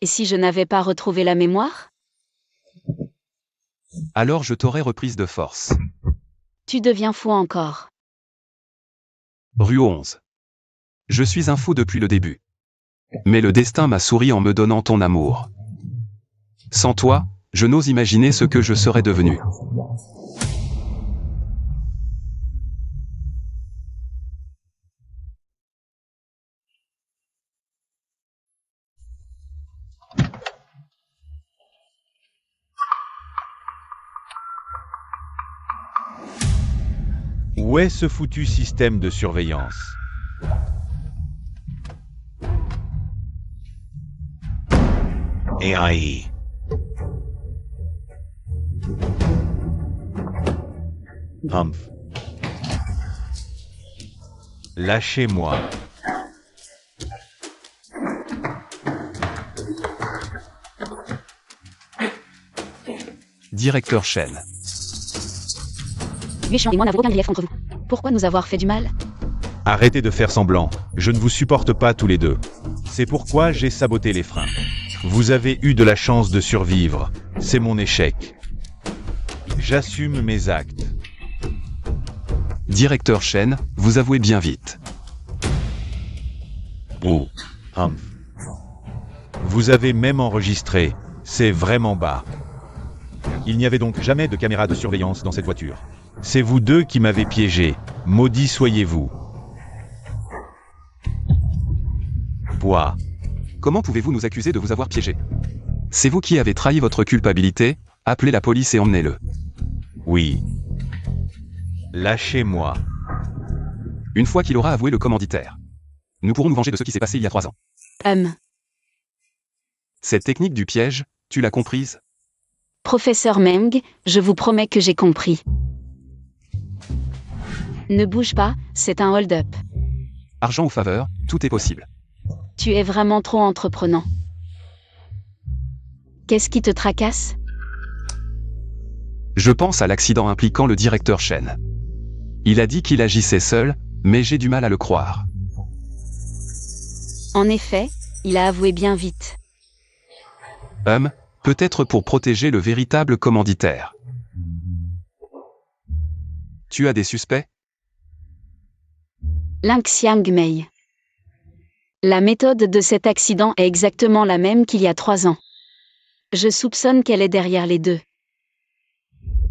Et si je n'avais pas retrouvé la mémoire? Alors je t'aurais reprise de force. Tu deviens fou encore. Rue 11. Je suis un fou depuis le début. Mais le destin m'a souri en me donnant ton amour. Sans toi, je n'ose imaginer ce que je serais devenu. Où est ce foutu système de surveillance? AI. Humph. Lâchez-moi. Directeur Chen. Hue Xuan et moi n'avons aucun grief entre vous. Pourquoi nous avoir fait du mal? Arrêtez de faire semblant. Je ne vous supporte pas tous les deux. C'est pourquoi j'ai saboté les freins. Vous avez eu de la chance de survivre. C'est mon échec. J'assume mes actes. Directeur Chen, vous avouez bien vite. Oh, Humph. Vous avez même enregistré. C'est vraiment bas. Il n'y avait donc jamais de caméra de surveillance dans cette voiture. C'est vous deux qui m'avez piégé. Maudit soyez-vous. Bois. Comment pouvez-vous nous accuser de vous avoir piégé? C'est vous qui avez trahi votre culpabilité, appelez la police et emmenez-le. Oui. Lâchez-moi. Une fois qu'il aura avoué le commanditaire. Nous pourrons nous venger de ce qui s'est passé il y a 3 ans. Cette technique du piège, tu l'as comprise? Professeur Meng, je vous promets que j'ai compris. Ne bouge pas, c'est un hold-up. Argent ou faveur, tout est possible. Tu es vraiment trop entreprenant. Qu'est-ce qui te tracasse? Je pense à l'accident impliquant le directeur Chen. Il a dit qu'il agissait seul, mais j'ai du mal à le croire. En effet, il a avoué bien vite. Peut-être pour protéger le véritable commanditaire. Tu as des suspects? Ling Xiang Mei. La méthode de cet accident est exactement la même qu'il y a 3 ans. Je soupçonne qu'elle est derrière les deux.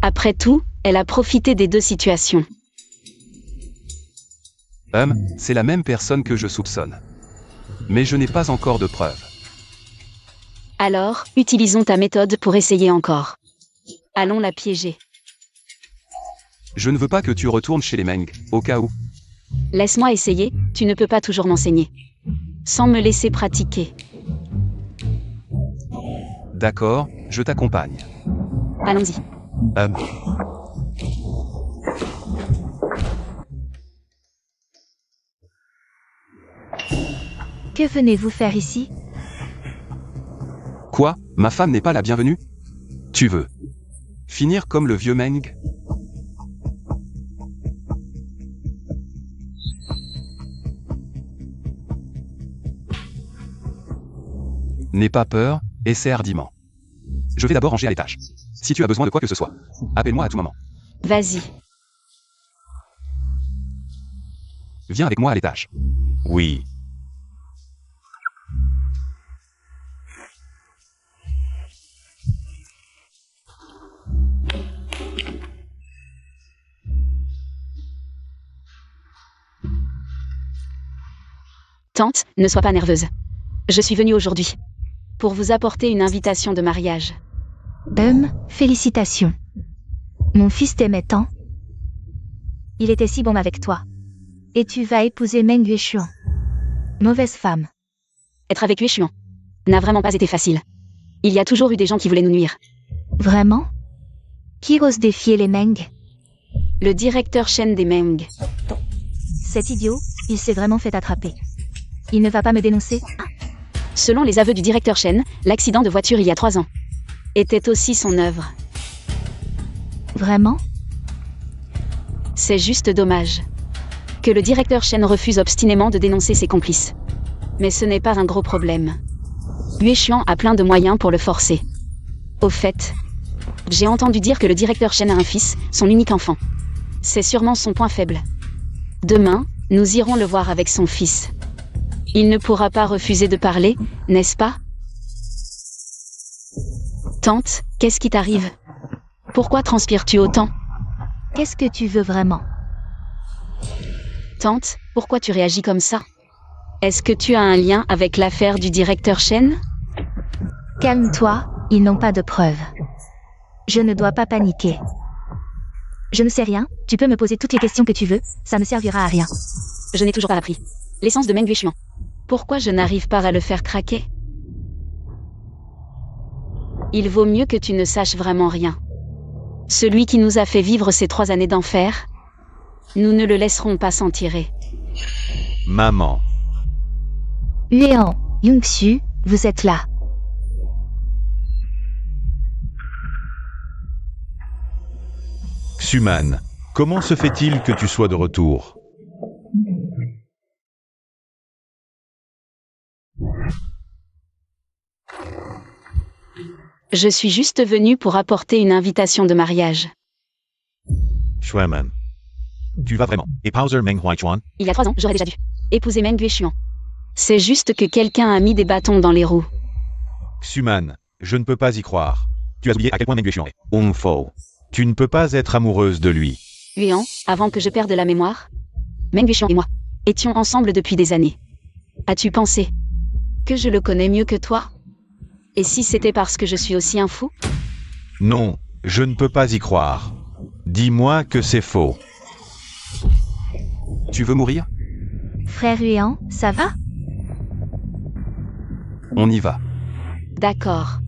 Après tout, elle a profité des deux situations. C'est la même personne que je soupçonne. Mais je n'ai pas encore de preuves. Alors, utilisons ta méthode pour essayer encore. Allons la piéger. Je ne veux pas que tu retournes chez les Meng, au cas où. Laisse-moi essayer, tu ne peux pas toujours m'enseigner. Sans me laisser pratiquer. D'accord, je t'accompagne. Allons-y. Que venez-vous faire ici? Quoi? Ma femme n'est pas la bienvenue? Tu veux finir comme le vieux Meng? N'aie pas peur, essaie hardiment. Je vais d'abord ranger à l'étage. Si tu as besoin de quoi que ce soit, appelle-moi à tout moment. Vas-y. Viens avec moi à l'étage. Oui. Tante, ne sois pas nerveuse. Je suis venue aujourd'hui pour vous apporter une invitation de mariage. Félicitations. Mon fils t'aimait tant. Il était si bon avec toi. Et tu vas épouser Meng Yueshuan. Mauvaise femme. Être avec Yueshuan n'a vraiment pas été facile. Il y a toujours eu des gens qui voulaient nous nuire. Vraiment? Qui ose défier les Meng? Le directeur Shen des Meng. Cet idiot, il s'est vraiment fait attraper. Il ne va pas me dénoncer? Selon les aveux du directeur Shen, l'accident de voiture il y a 3 ans était aussi son œuvre. Vraiment? C'est juste dommage que le directeur Shen refuse obstinément de dénoncer ses complices. Mais ce n'est pas un gros problème. Yueshuan a plein de moyens pour le forcer. Au fait, j'ai entendu dire que le directeur Shen a un fils, son unique enfant. C'est sûrement son point faible. Demain, nous irons le voir avec son fils. Il ne pourra pas refuser de parler, n'est-ce pas? Tante, qu'est-ce qui t'arrive? Pourquoi transpires-tu autant? Qu'est-ce que tu veux vraiment? Tante, pourquoi tu réagis comme ça? Est-ce que tu as un lien avec l'affaire du directeur Shen? Calme-toi, ils n'ont pas de preuves. Je ne dois pas paniquer. Je ne sais rien, tu peux me poser toutes les questions que tu veux, ça ne servira à rien. Je n'ai toujours pas appris l'essence de Meng Yueshuan. Pourquoi je n'arrive pas à le faire craquer? Il vaut mieux que tu ne saches vraiment rien. Celui qui nous a fait vivre ces 3 années d'enfer, nous ne le laisserons pas s'en tirer. Maman. Huéan, Yongxu, vous êtes là. Xuman, comment se fait-il que tu sois de retour? Je suis juste venue pour apporter une invitation de mariage. Xuman. Tu vas vraiment épouser Meng Huaichuan? Il y a 3 ans, j'aurais déjà dû épouser Meng Yueshuan. C'est juste que quelqu'un a mis des bâtons dans les roues. Xuman, je ne peux pas y croire. Tu as oublié à quel point Meng Yueshuan est Fo. Tu ne peux pas être amoureuse de lui. Huéan, avant que je perde la mémoire, Meng Yueshuan et moi étions ensemble depuis des années. As-tu pensé que je le connais mieux que toi? Et si c'était parce que je suis aussi un fou? Non, je ne peux pas y croire. Dis-moi que c'est faux. Tu veux mourir? Frère Huéan, ça va? On y va. D'accord.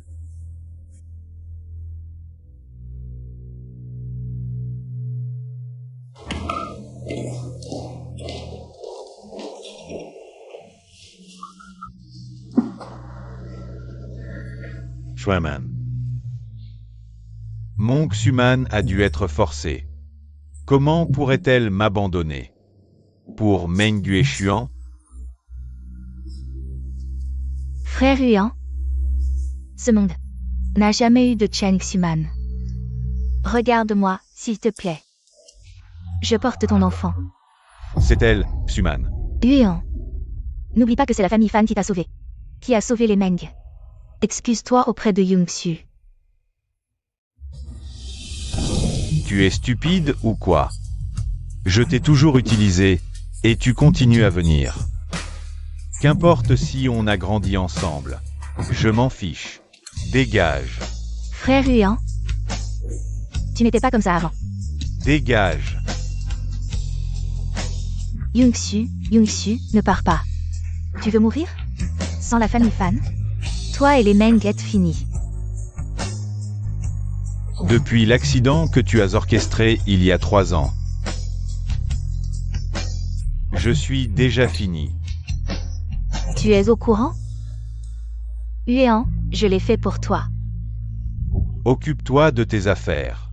Xuman. Mon Xuman a dû être forcé. Comment pourrait-elle m'abandonner? Pour Meng Yueshuan? Frère Huéan, ce monde n'a jamais eu de Chen Xuman. Regarde-moi, s'il te plaît. Je porte ton enfant. C'est elle, Xuman. Huéan, n'oublie pas que c'est la famille Fan qui t'a sauvé. Qui a sauvé les Meng. Excuse-toi auprès de Yongxu. Tu es stupide ou quoi? Je t'ai toujours utilisé, et tu continues à venir. Qu'importe si on a grandi ensemble. Je m'en fiche. Dégage. Frère Huéan, tu n'étais pas comme ça avant. Dégage. Youngsu, ne pars pas. Tu veux mourir? Sans la famille Fan? Toi et les Meng êtes finis. Depuis l'accident que tu as orchestré il y a 3 ans, je suis déjà fini. Tu es au courant? Huan, je l'ai fait pour toi. Occupe-toi de tes affaires.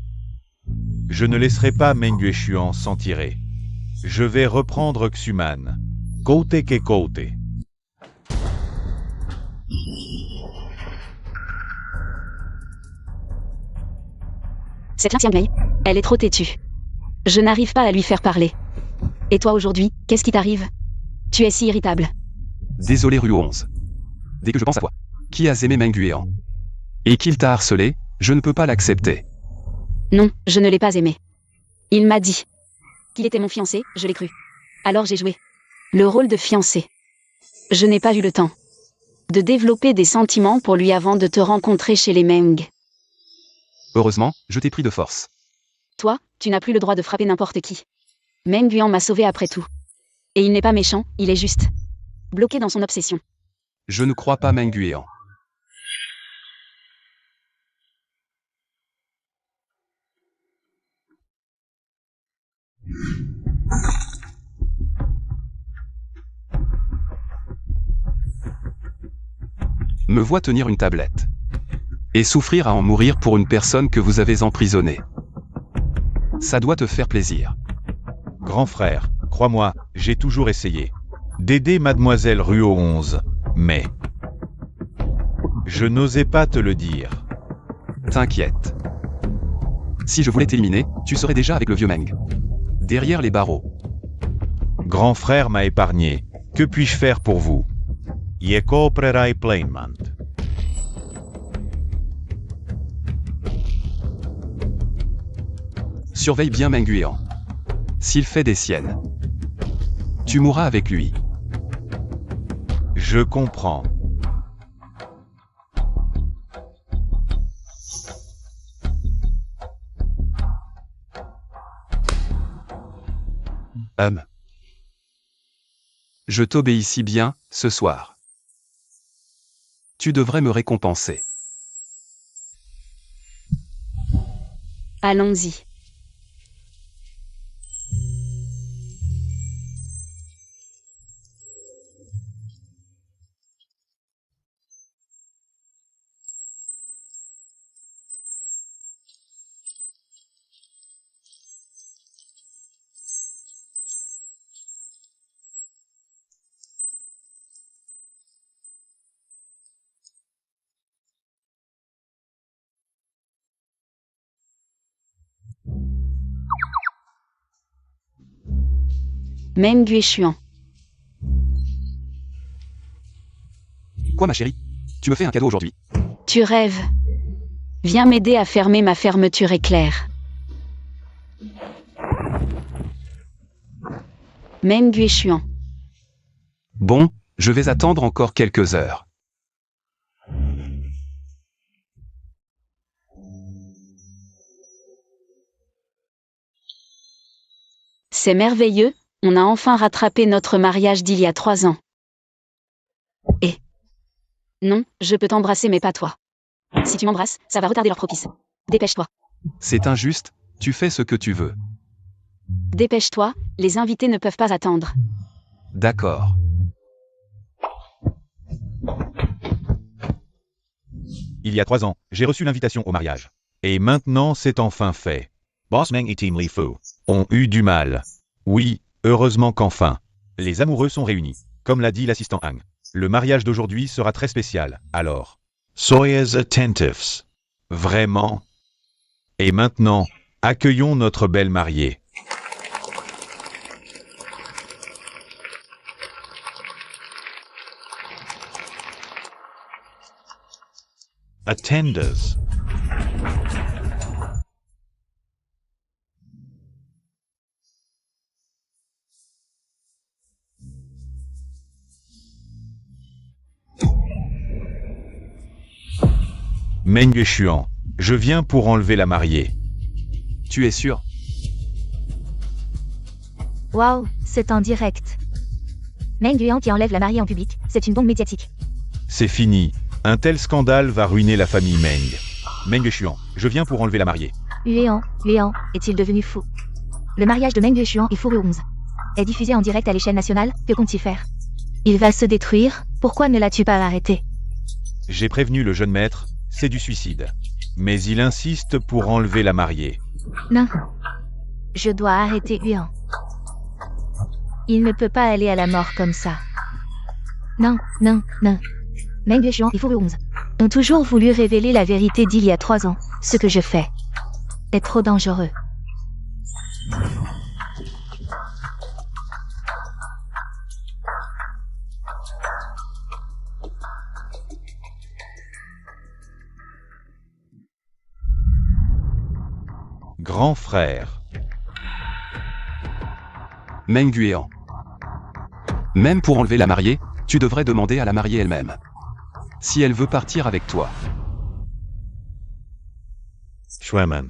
Je ne laisserai pas Meng Yueshuan s'en tirer. Je vais reprendre Xuman. Kote ke kote. Cette Xiang Mei, elle est trop têtue. Je n'arrive pas à lui faire parler. Et toi aujourd'hui, qu'est-ce qui t'arrive? Tu es si irritable. Désolé Rue 11. Dès que je pense à toi, qui as aimé Meng Yuan, et qu'il t'a harcelé, je ne peux pas l'accepter. Non, je ne l'ai pas aimé. Il m'a dit qu'il était mon fiancé, je l'ai cru. Alors j'ai joué le rôle de fiancé. Je n'ai pas eu le temps de développer des sentiments pour lui avant de te rencontrer chez les Meng. Heureusement, je t'ai pris de force. Toi, tu n'as plus le droit de frapper n'importe qui. Meng Yuan m'a sauvé après tout. Et il n'est pas méchant, il est juste bloqué dans son obsession. Je ne crois pas Meng Yuan. Me vois tenir une tablette. Et souffrir à en mourir pour une personne que vous avez emprisonnée. Ça doit te faire plaisir. Grand frère, crois-moi, j'ai toujours essayé d'aider Mademoiselle Ruo 11, mais je n'osais pas te le dire. T'inquiète. Si je voulais t'éliminer, tu serais déjà avec le vieux Meng. Derrière les barreaux. Grand frère m'a épargné. Que puis-je faire pour vous? Yeko prerai plainmant. Surveille bien Meng Yuan. S'il fait des siennes, tu mourras avec lui. Je comprends. Je t'obéis bien, ce soir. Tu devrais me récompenser. Allons-y. Meng Yueshuan. Quoi ma chérie? Tu me fais un cadeau aujourd'hui. Tu rêves. Viens m'aider à fermer ma fermeture éclair. Meng Yueshuan. Bon, je vais attendre encore quelques heures. C'est merveilleux, on a enfin rattrapé notre mariage d'il y a 3 ans. Et non, je peux t'embrasser mais pas toi. Si tu m'embrasses, ça va retarder leur propice. Dépêche-toi. C'est injuste, tu fais ce que tu veux. Dépêche-toi, les invités ne peuvent pas attendre. D'accord. Il y a 3 ans, j'ai reçu l'invitation au mariage. Et maintenant, c'est enfin fait. Boss Meng et Team Li Fu Ont eu du mal. Oui, heureusement qu'enfin. Les amoureux sont réunis. Comme l'a dit l'assistant Hang. Le mariage d'aujourd'hui sera très spécial, alors. Soyez attentifs. Vraiment. Et maintenant, accueillons notre belle mariée. Attenders. Meng Yueshuan, je viens pour enlever la mariée. Tu es sûr? Waouh, c'est en direct. Meng Yuan qui enlève la mariée en public, c'est une bombe médiatique. C'est fini. Un tel scandale va ruiner la famille Meng. Meng Xuan, je viens pour enlever la mariée. Yuan est-il devenu fou? Le mariage de Meng Yuan et Fu Ruongs est diffusé en direct à l'échelle nationale, que compte-t-il faire? Il va se détruire, pourquoi ne l'as-tu pas arrêté? J'ai prévenu le jeune maître, c'est du suicide. Mais il insiste pour enlever la mariée. Non. Je dois arrêter Yuan. Il ne peut pas aller à la mort comme ça. Non. Meng Yuan et Fu Ruongs ont toujours voulu révéler la vérité d'il y a 3 ans. Ce que je fais est trop dangereux. Grand frère. Meng Guian. Même pour enlever la mariée, tu devrais demander à la mariée elle-même. Si elle veut partir avec toi. Xueman.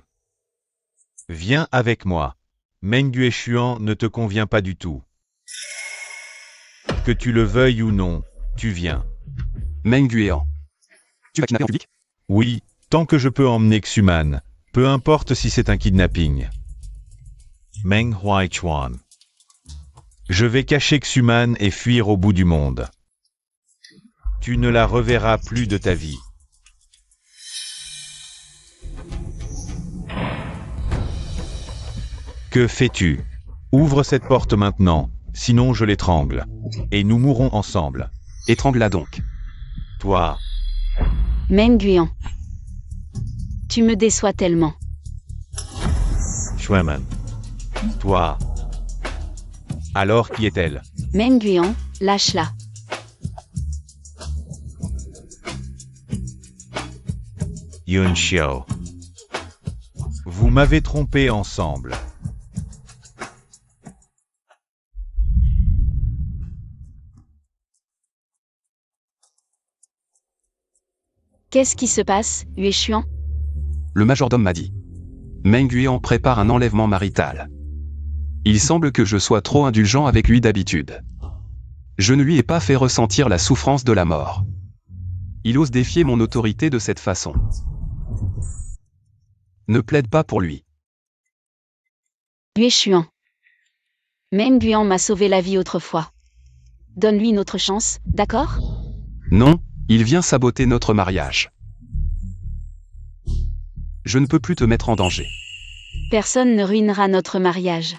Viens avec moi. Meng Xuan ne te convient pas du tout. Que tu le veuilles ou non, tu viens. Meng Guian. Tu vas kidnapper en public? Oui, tant que je peux emmener Xuman. Peu importe si c'est un kidnapping. Meng Huaichuan. Je vais cacher Xuman et fuir au bout du monde. Tu ne la reverras plus de ta vie. Que fais-tu? Ouvre cette porte maintenant, sinon je l'étrangle. Et nous mourrons ensemble. Étrangle-la donc. Toi, Meng Guian. Tu me déçois tellement. Xueman. Toi. Alors qui est-elle? Meng Guian, lâche-la. Yun Xiao. Vous m'avez trompé ensemble. Qu'est-ce qui se passe, Yue Xuan? Le majordome m'a dit. Meng Guian prépare un enlèvement marital. Il semble que je sois trop indulgent avec lui d'habitude. Je ne lui ai pas fait ressentir la souffrance de la mort. Il ose défier mon autorité de cette façon. Ne plaide pas pour lui. Yue Xuan. Meng Guian m'a sauvé la vie autrefois. Donne-lui une autre chance, d'accord? Non, il vient saboter notre mariage. Je ne peux plus te mettre en danger. Personne ne ruinera notre mariage.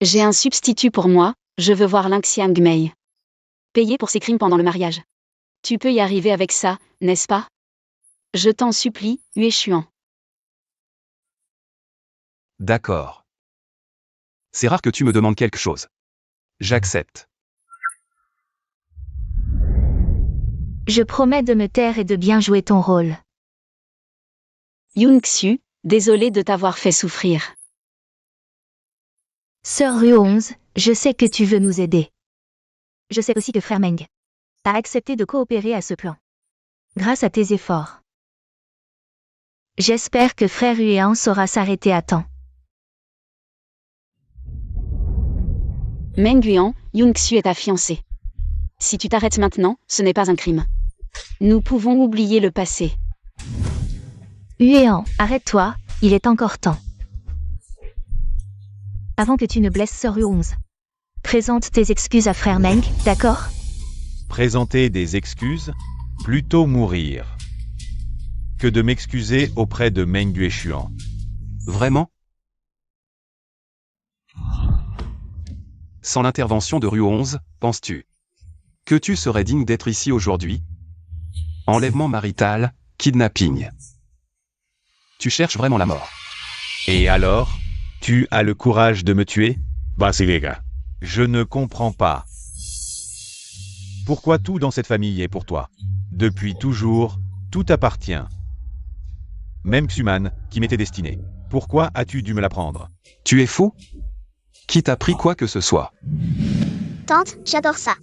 J'ai un substitut pour moi, je veux voir Linxiang Mei. Payer pour ses crimes pendant le mariage. Tu peux y arriver avec ça, n'est-ce pas? Je t'en supplie, Yue Xuan. D'accord. C'est rare que tu me demandes quelque chose. J'accepte. Je promets de me taire et de bien jouer ton rôle. Yun Xiu, désolé de t'avoir fait souffrir. Sœur Ruongs, je sais que tu veux nous aider. Je sais aussi que frère Meng a accepté de coopérer à ce plan. Grâce à tes efforts. J'espère que frère Yuan saura s'arrêter à temps. Meng Guian, Yun Xiu est ta fiancée. Si tu t'arrêtes maintenant, ce n'est pas un crime. Nous pouvons oublier le passé. Yuan, arrête-toi, il est encore temps. Avant que tu ne blesses Sœur Ruongs. Présente tes excuses à frère Meng, d'accord? Présenter des excuses? Plutôt mourir. Que de m'excuser auprès de Meng Xuan. Vraiment? Sans l'intervention de Ruongs, penses-tu que tu serais digne d'être ici aujourd'hui? Enlèvement marital, kidnapping. Tu cherches vraiment la mort. Et alors? Tu as le courage de me tuer? Basilica. Je ne comprends pas. Pourquoi tout dans cette famille est pour toi? Depuis toujours, tout appartient. Même Xuman, qui m'était destiné. Pourquoi as-tu dû me l'apprendre? Tu es fou? Qui t'a pris quoi que ce soit? Tante, j'adore ça.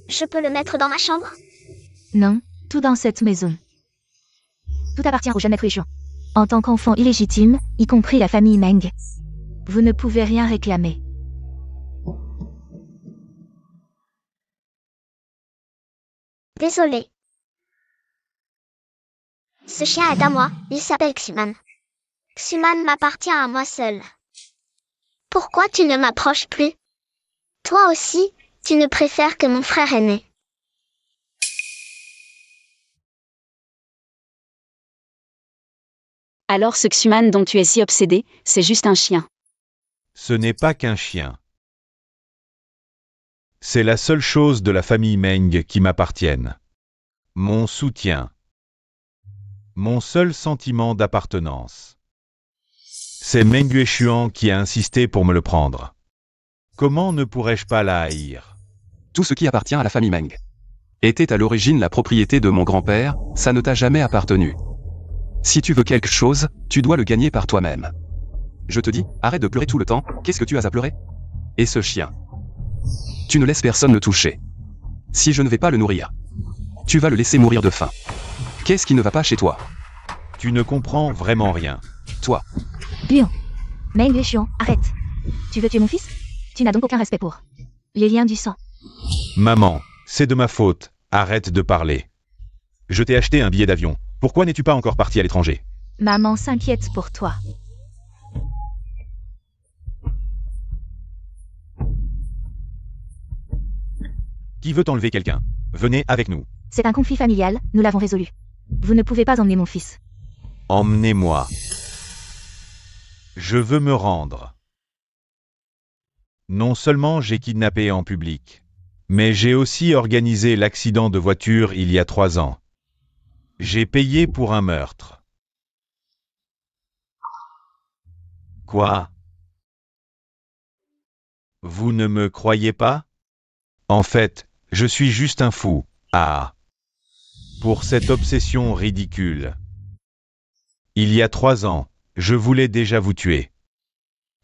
Je peux le mettre dans ma chambre? Non, tout dans cette maison. Tout appartient au jeune maître Yue Xuan. En tant qu'enfant illégitime, y compris la famille Meng. Vous ne pouvez rien réclamer. Désolé. Ce chien est à moi, il s'appelle Xuman. Xuman m'appartient à moi seul. Pourquoi tu ne m'approches plus? Toi aussi, tu ne préfères que mon frère aîné. Alors ce Xuman dont tu es si obsédé, c'est juste un chien. Ce n'est pas qu'un chien. C'est la seule chose de la famille Meng qui m'appartienne. Mon soutien. Mon seul sentiment d'appartenance. C'est Meng Yueshuan qui a insisté pour me le prendre. Comment ne pourrais-je pas la haïr? Tout ce qui appartient à la famille Meng était à l'origine la propriété de mon grand-père, ça ne t'a jamais appartenu. Si tu veux quelque chose, tu dois le gagner par toi-même. Je te dis, arrête de pleurer tout le temps, qu'est-ce que tu as à pleurer? Et ce chien? Tu ne laisses personne le toucher. Si je ne vais pas le nourrir, tu vas le laisser mourir de faim. Qu'est-ce qui ne va pas chez toi? Tu ne comprends vraiment rien. Toi, Buon. Meng Yueshuan, arrête. Tu veux tuer mon fils? Tu n'as donc aucun respect pour les liens du sang. Maman, c'est de ma faute, arrête de parler. Je t'ai acheté un billet d'avion. Pourquoi n'es-tu pas encore parti à l'étranger? Maman s'inquiète pour toi. Qui veut enlever quelqu'un? Venez avec nous. C'est un conflit familial, nous l'avons résolu. Vous ne pouvez pas emmener mon fils. Emmenez-moi. Je veux me rendre. Non seulement j'ai kidnappé en public, mais j'ai aussi organisé l'accident de voiture il y a 3 ans. J'ai payé pour un meurtre. Quoi? Vous ne me croyez pas? En fait, je suis juste un fou. Ah. Pour cette obsession ridicule. Il y a 3 ans, je voulais déjà vous tuer.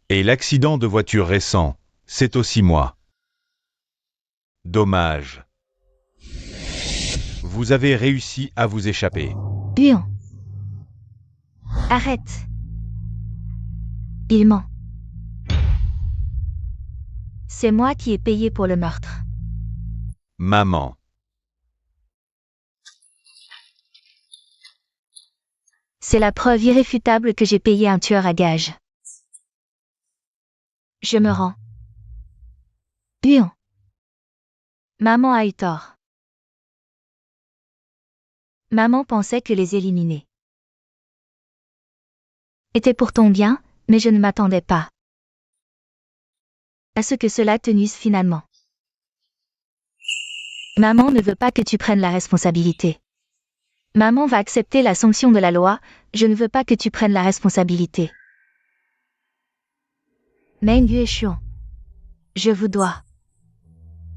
Et l'accident de voiture récent, c'est aussi moi. Dommage. Vous avez réussi à vous échapper. Buon. Arrête. Il ment. C'est moi qui ai payé pour le meurtre. Maman. C'est la preuve irréfutable que j'ai payé un tueur à gages. Je me rends. Buon. Maman a eu tort. Maman pensait que les éliminer était pour ton bien, mais je ne m'attendais pas à ce que cela te nuise finalement. Maman ne veut pas que tu prennes la responsabilité. Maman va accepter la sanction de la loi, je ne veux pas que tu prennes la responsabilité. Meng Yueshuan. Je vous dois.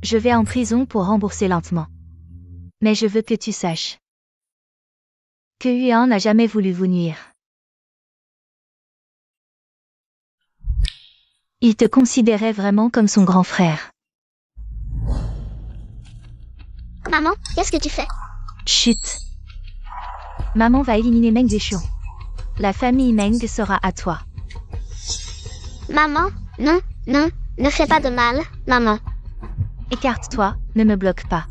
Je vais en prison pour rembourser lentement. Mais je veux que tu saches que Yuan n'a jamais voulu vous nuire. Il te considérait vraiment comme son grand frère. Maman, qu'est-ce que tu fais? Chut. Maman va éliminer Meng Yueshuan. La famille Meng sera à toi. Maman, non, non, ne fais pas de mal, maman. Écarte-toi, ne me bloque pas.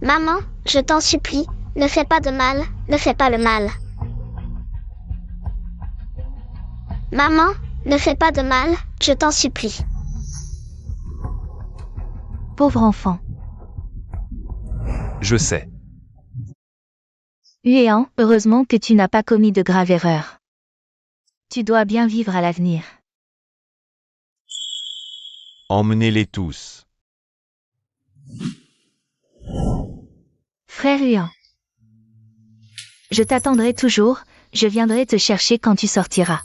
Maman, je t'en supplie, ne fais pas de mal, ne fais pas le mal. Maman, ne fais pas de mal, je t'en supplie. Pauvre enfant. je sais. Yuan, heureusement que tu n'as pas commis de grave erreur. Tu dois bien vivre à l'avenir. Emmenez-les tous. Frère Yuan. Je t'attendrai toujours, je viendrai te chercher quand tu sortiras.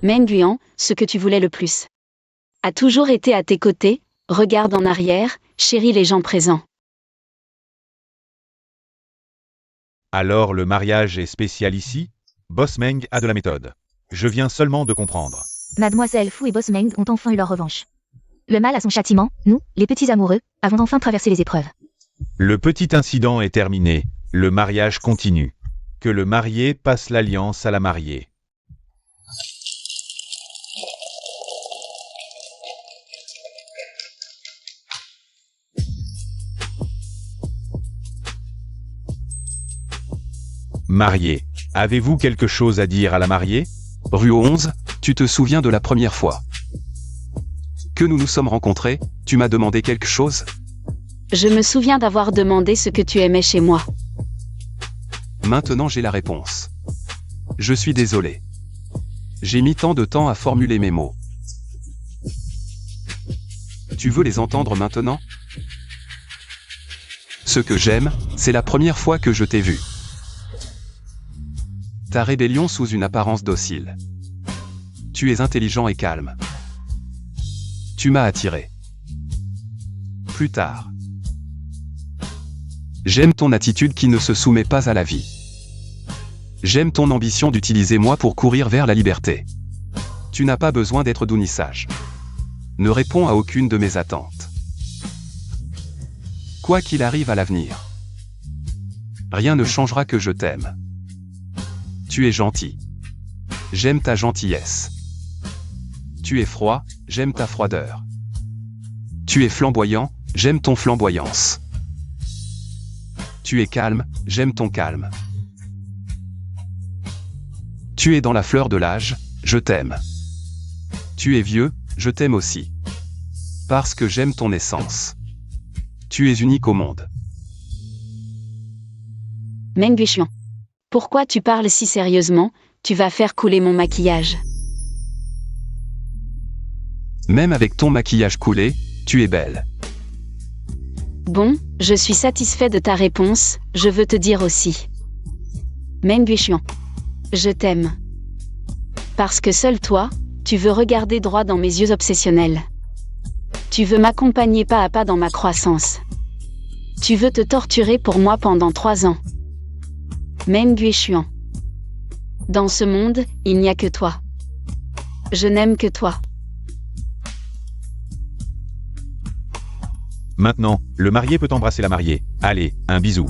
Meng Yuan, ce que tu voulais le plus, a toujours été à tes côtés, regarde en arrière, chéris les gens présents. Alors le mariage est spécial ici? Boss Meng a de la méthode. Je viens seulement de comprendre. Mademoiselle Fu et Boss Meng ont enfin eu leur revanche. Le mal a son châtiment, nous, les petits amoureux, avons enfin traversé les épreuves. Le petit incident est terminé, le mariage continue. Que le marié passe l'alliance à la mariée. Marié, avez-vous quelque chose à dire à la mariée? Rue 11, tu te souviens de la première fois que nous nous sommes rencontrés, tu m'as demandé quelque chose? Je me souviens d'avoir demandé ce que tu aimais chez moi. Maintenant j'ai la réponse. Je suis désolé. J'ai mis tant de temps à formuler mes mots. Tu veux les entendre maintenant? Ce que j'aime, c'est la première fois que je t'ai vu. Ta rébellion sous une apparence docile. Tu es intelligent et calme. Tu m'as attiré. Plus tard. J'aime ton attitude qui ne se soumet pas à la vie. J'aime ton ambition d'utiliser moi pour courir vers la liberté. Tu n'as pas besoin d'être dounissage. Ne réponds à aucune de mes attentes. Quoi qu'il arrive à l'avenir, rien ne changera que je t'aime. Tu es gentil. J'aime ta gentillesse. Tu es froid, j'aime ta froideur. Tu es flamboyant, j'aime ton flamboyance. Tu es calme, j'aime ton calme. Tu es dans la fleur de l'âge, je t'aime. Tu es vieux, je t'aime aussi. Parce que j'aime ton essence. Tu es unique au monde. Meng Guichuan. Pourquoi tu parles si sérieusement? Tu vas faire couler mon maquillage. Même avec ton maquillage coulé, tu es belle. Bon, je suis satisfait de ta réponse, je veux te dire aussi. Meng Guichuan. Je t'aime. Parce que seul toi, tu veux regarder droit dans mes yeux obsessionnels. Tu veux m'accompagner pas à pas dans ma croissance. Tu veux te torturer pour moi pendant 3 ans. Meng Guichuan. Dans ce monde, il n'y a que toi. Je n'aime que toi. Maintenant, le marié peut embrasser la mariée. Allez, un bisou.